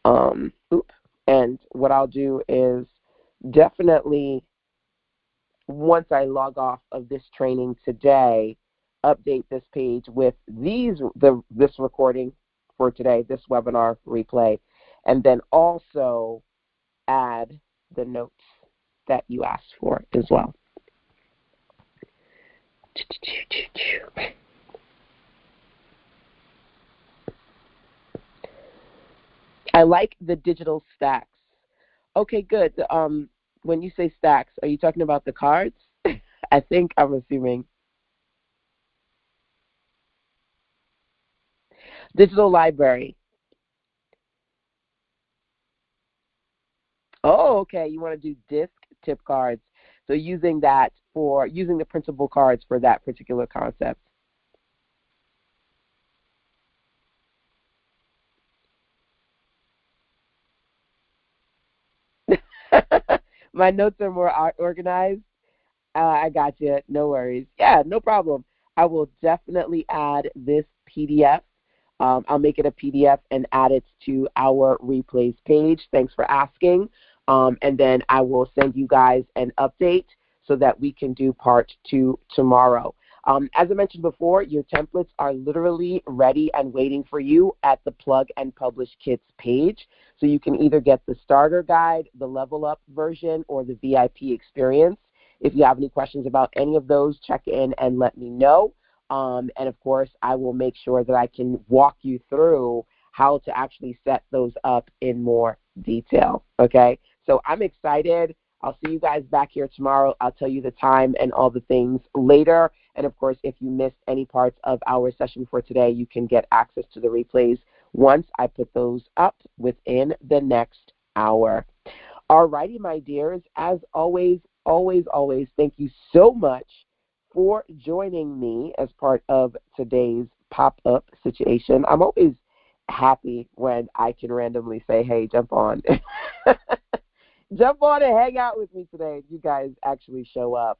And what I'll do is definitely, once I log off of this training today, update this page with this recording for today, this webinar replay, and then also add the notes that you asked for as well. I like the digital stacks. Okay, good. When you say stacks, are you talking about the cards? I think I'm assuming. Digital library. Oh, okay. You want to do disc tip cards. So using the printable cards for that particular concept. My notes are more organized. I got you. No worries. Yeah, no problem. I will definitely add this PDF. I'll make it a PDF and add it to our replays page. Thanks for asking. And then I will send you guys an update so that we can do part 2 tomorrow. As I mentioned before, your templates are literally ready and waiting for you at the Plug and Publish Kits page. So you can either get the starter guide, the level up version, or the VIP experience. If you have any questions about any of those, check in and let me know. And of course, I will make sure that I can walk you through how to actually set those up in more detail. Okay? So I'm excited. I'll see you guys back here tomorrow. I'll tell you the time and all the things later. And of course, if you missed any parts of our session for today, you can get access to the replays once I put those up within the next hour. All righty, my dears. As always, always, thank you so much for joining me as part of today's pop-up situation. I'm always happy when I can randomly say, hey, jump on. Jump on and hang out with me today. You guys actually show up.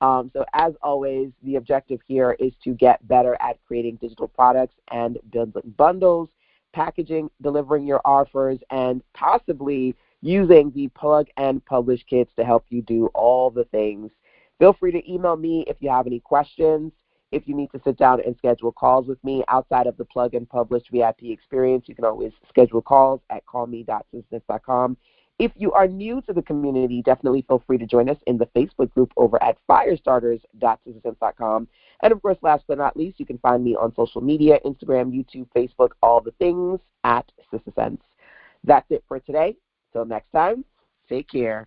So as always, the objective here is to get better at creating digital products and building bundles, packaging, delivering your offers, and possibly using the plug and publish kits to help you do all the things. Feel free to email me if you have any questions. If you need to sit down and schedule calls with me outside of the plug and publish VIP experience, you can always schedule calls at callme.systems.com. If you are new to the community, definitely feel free to join us in the Facebook group over at firestarters.systems.com. And of course, last but not least, you can find me on social media, Instagram, YouTube, Facebook, all the things at SistaSense. That's it for today. Till next time, take care.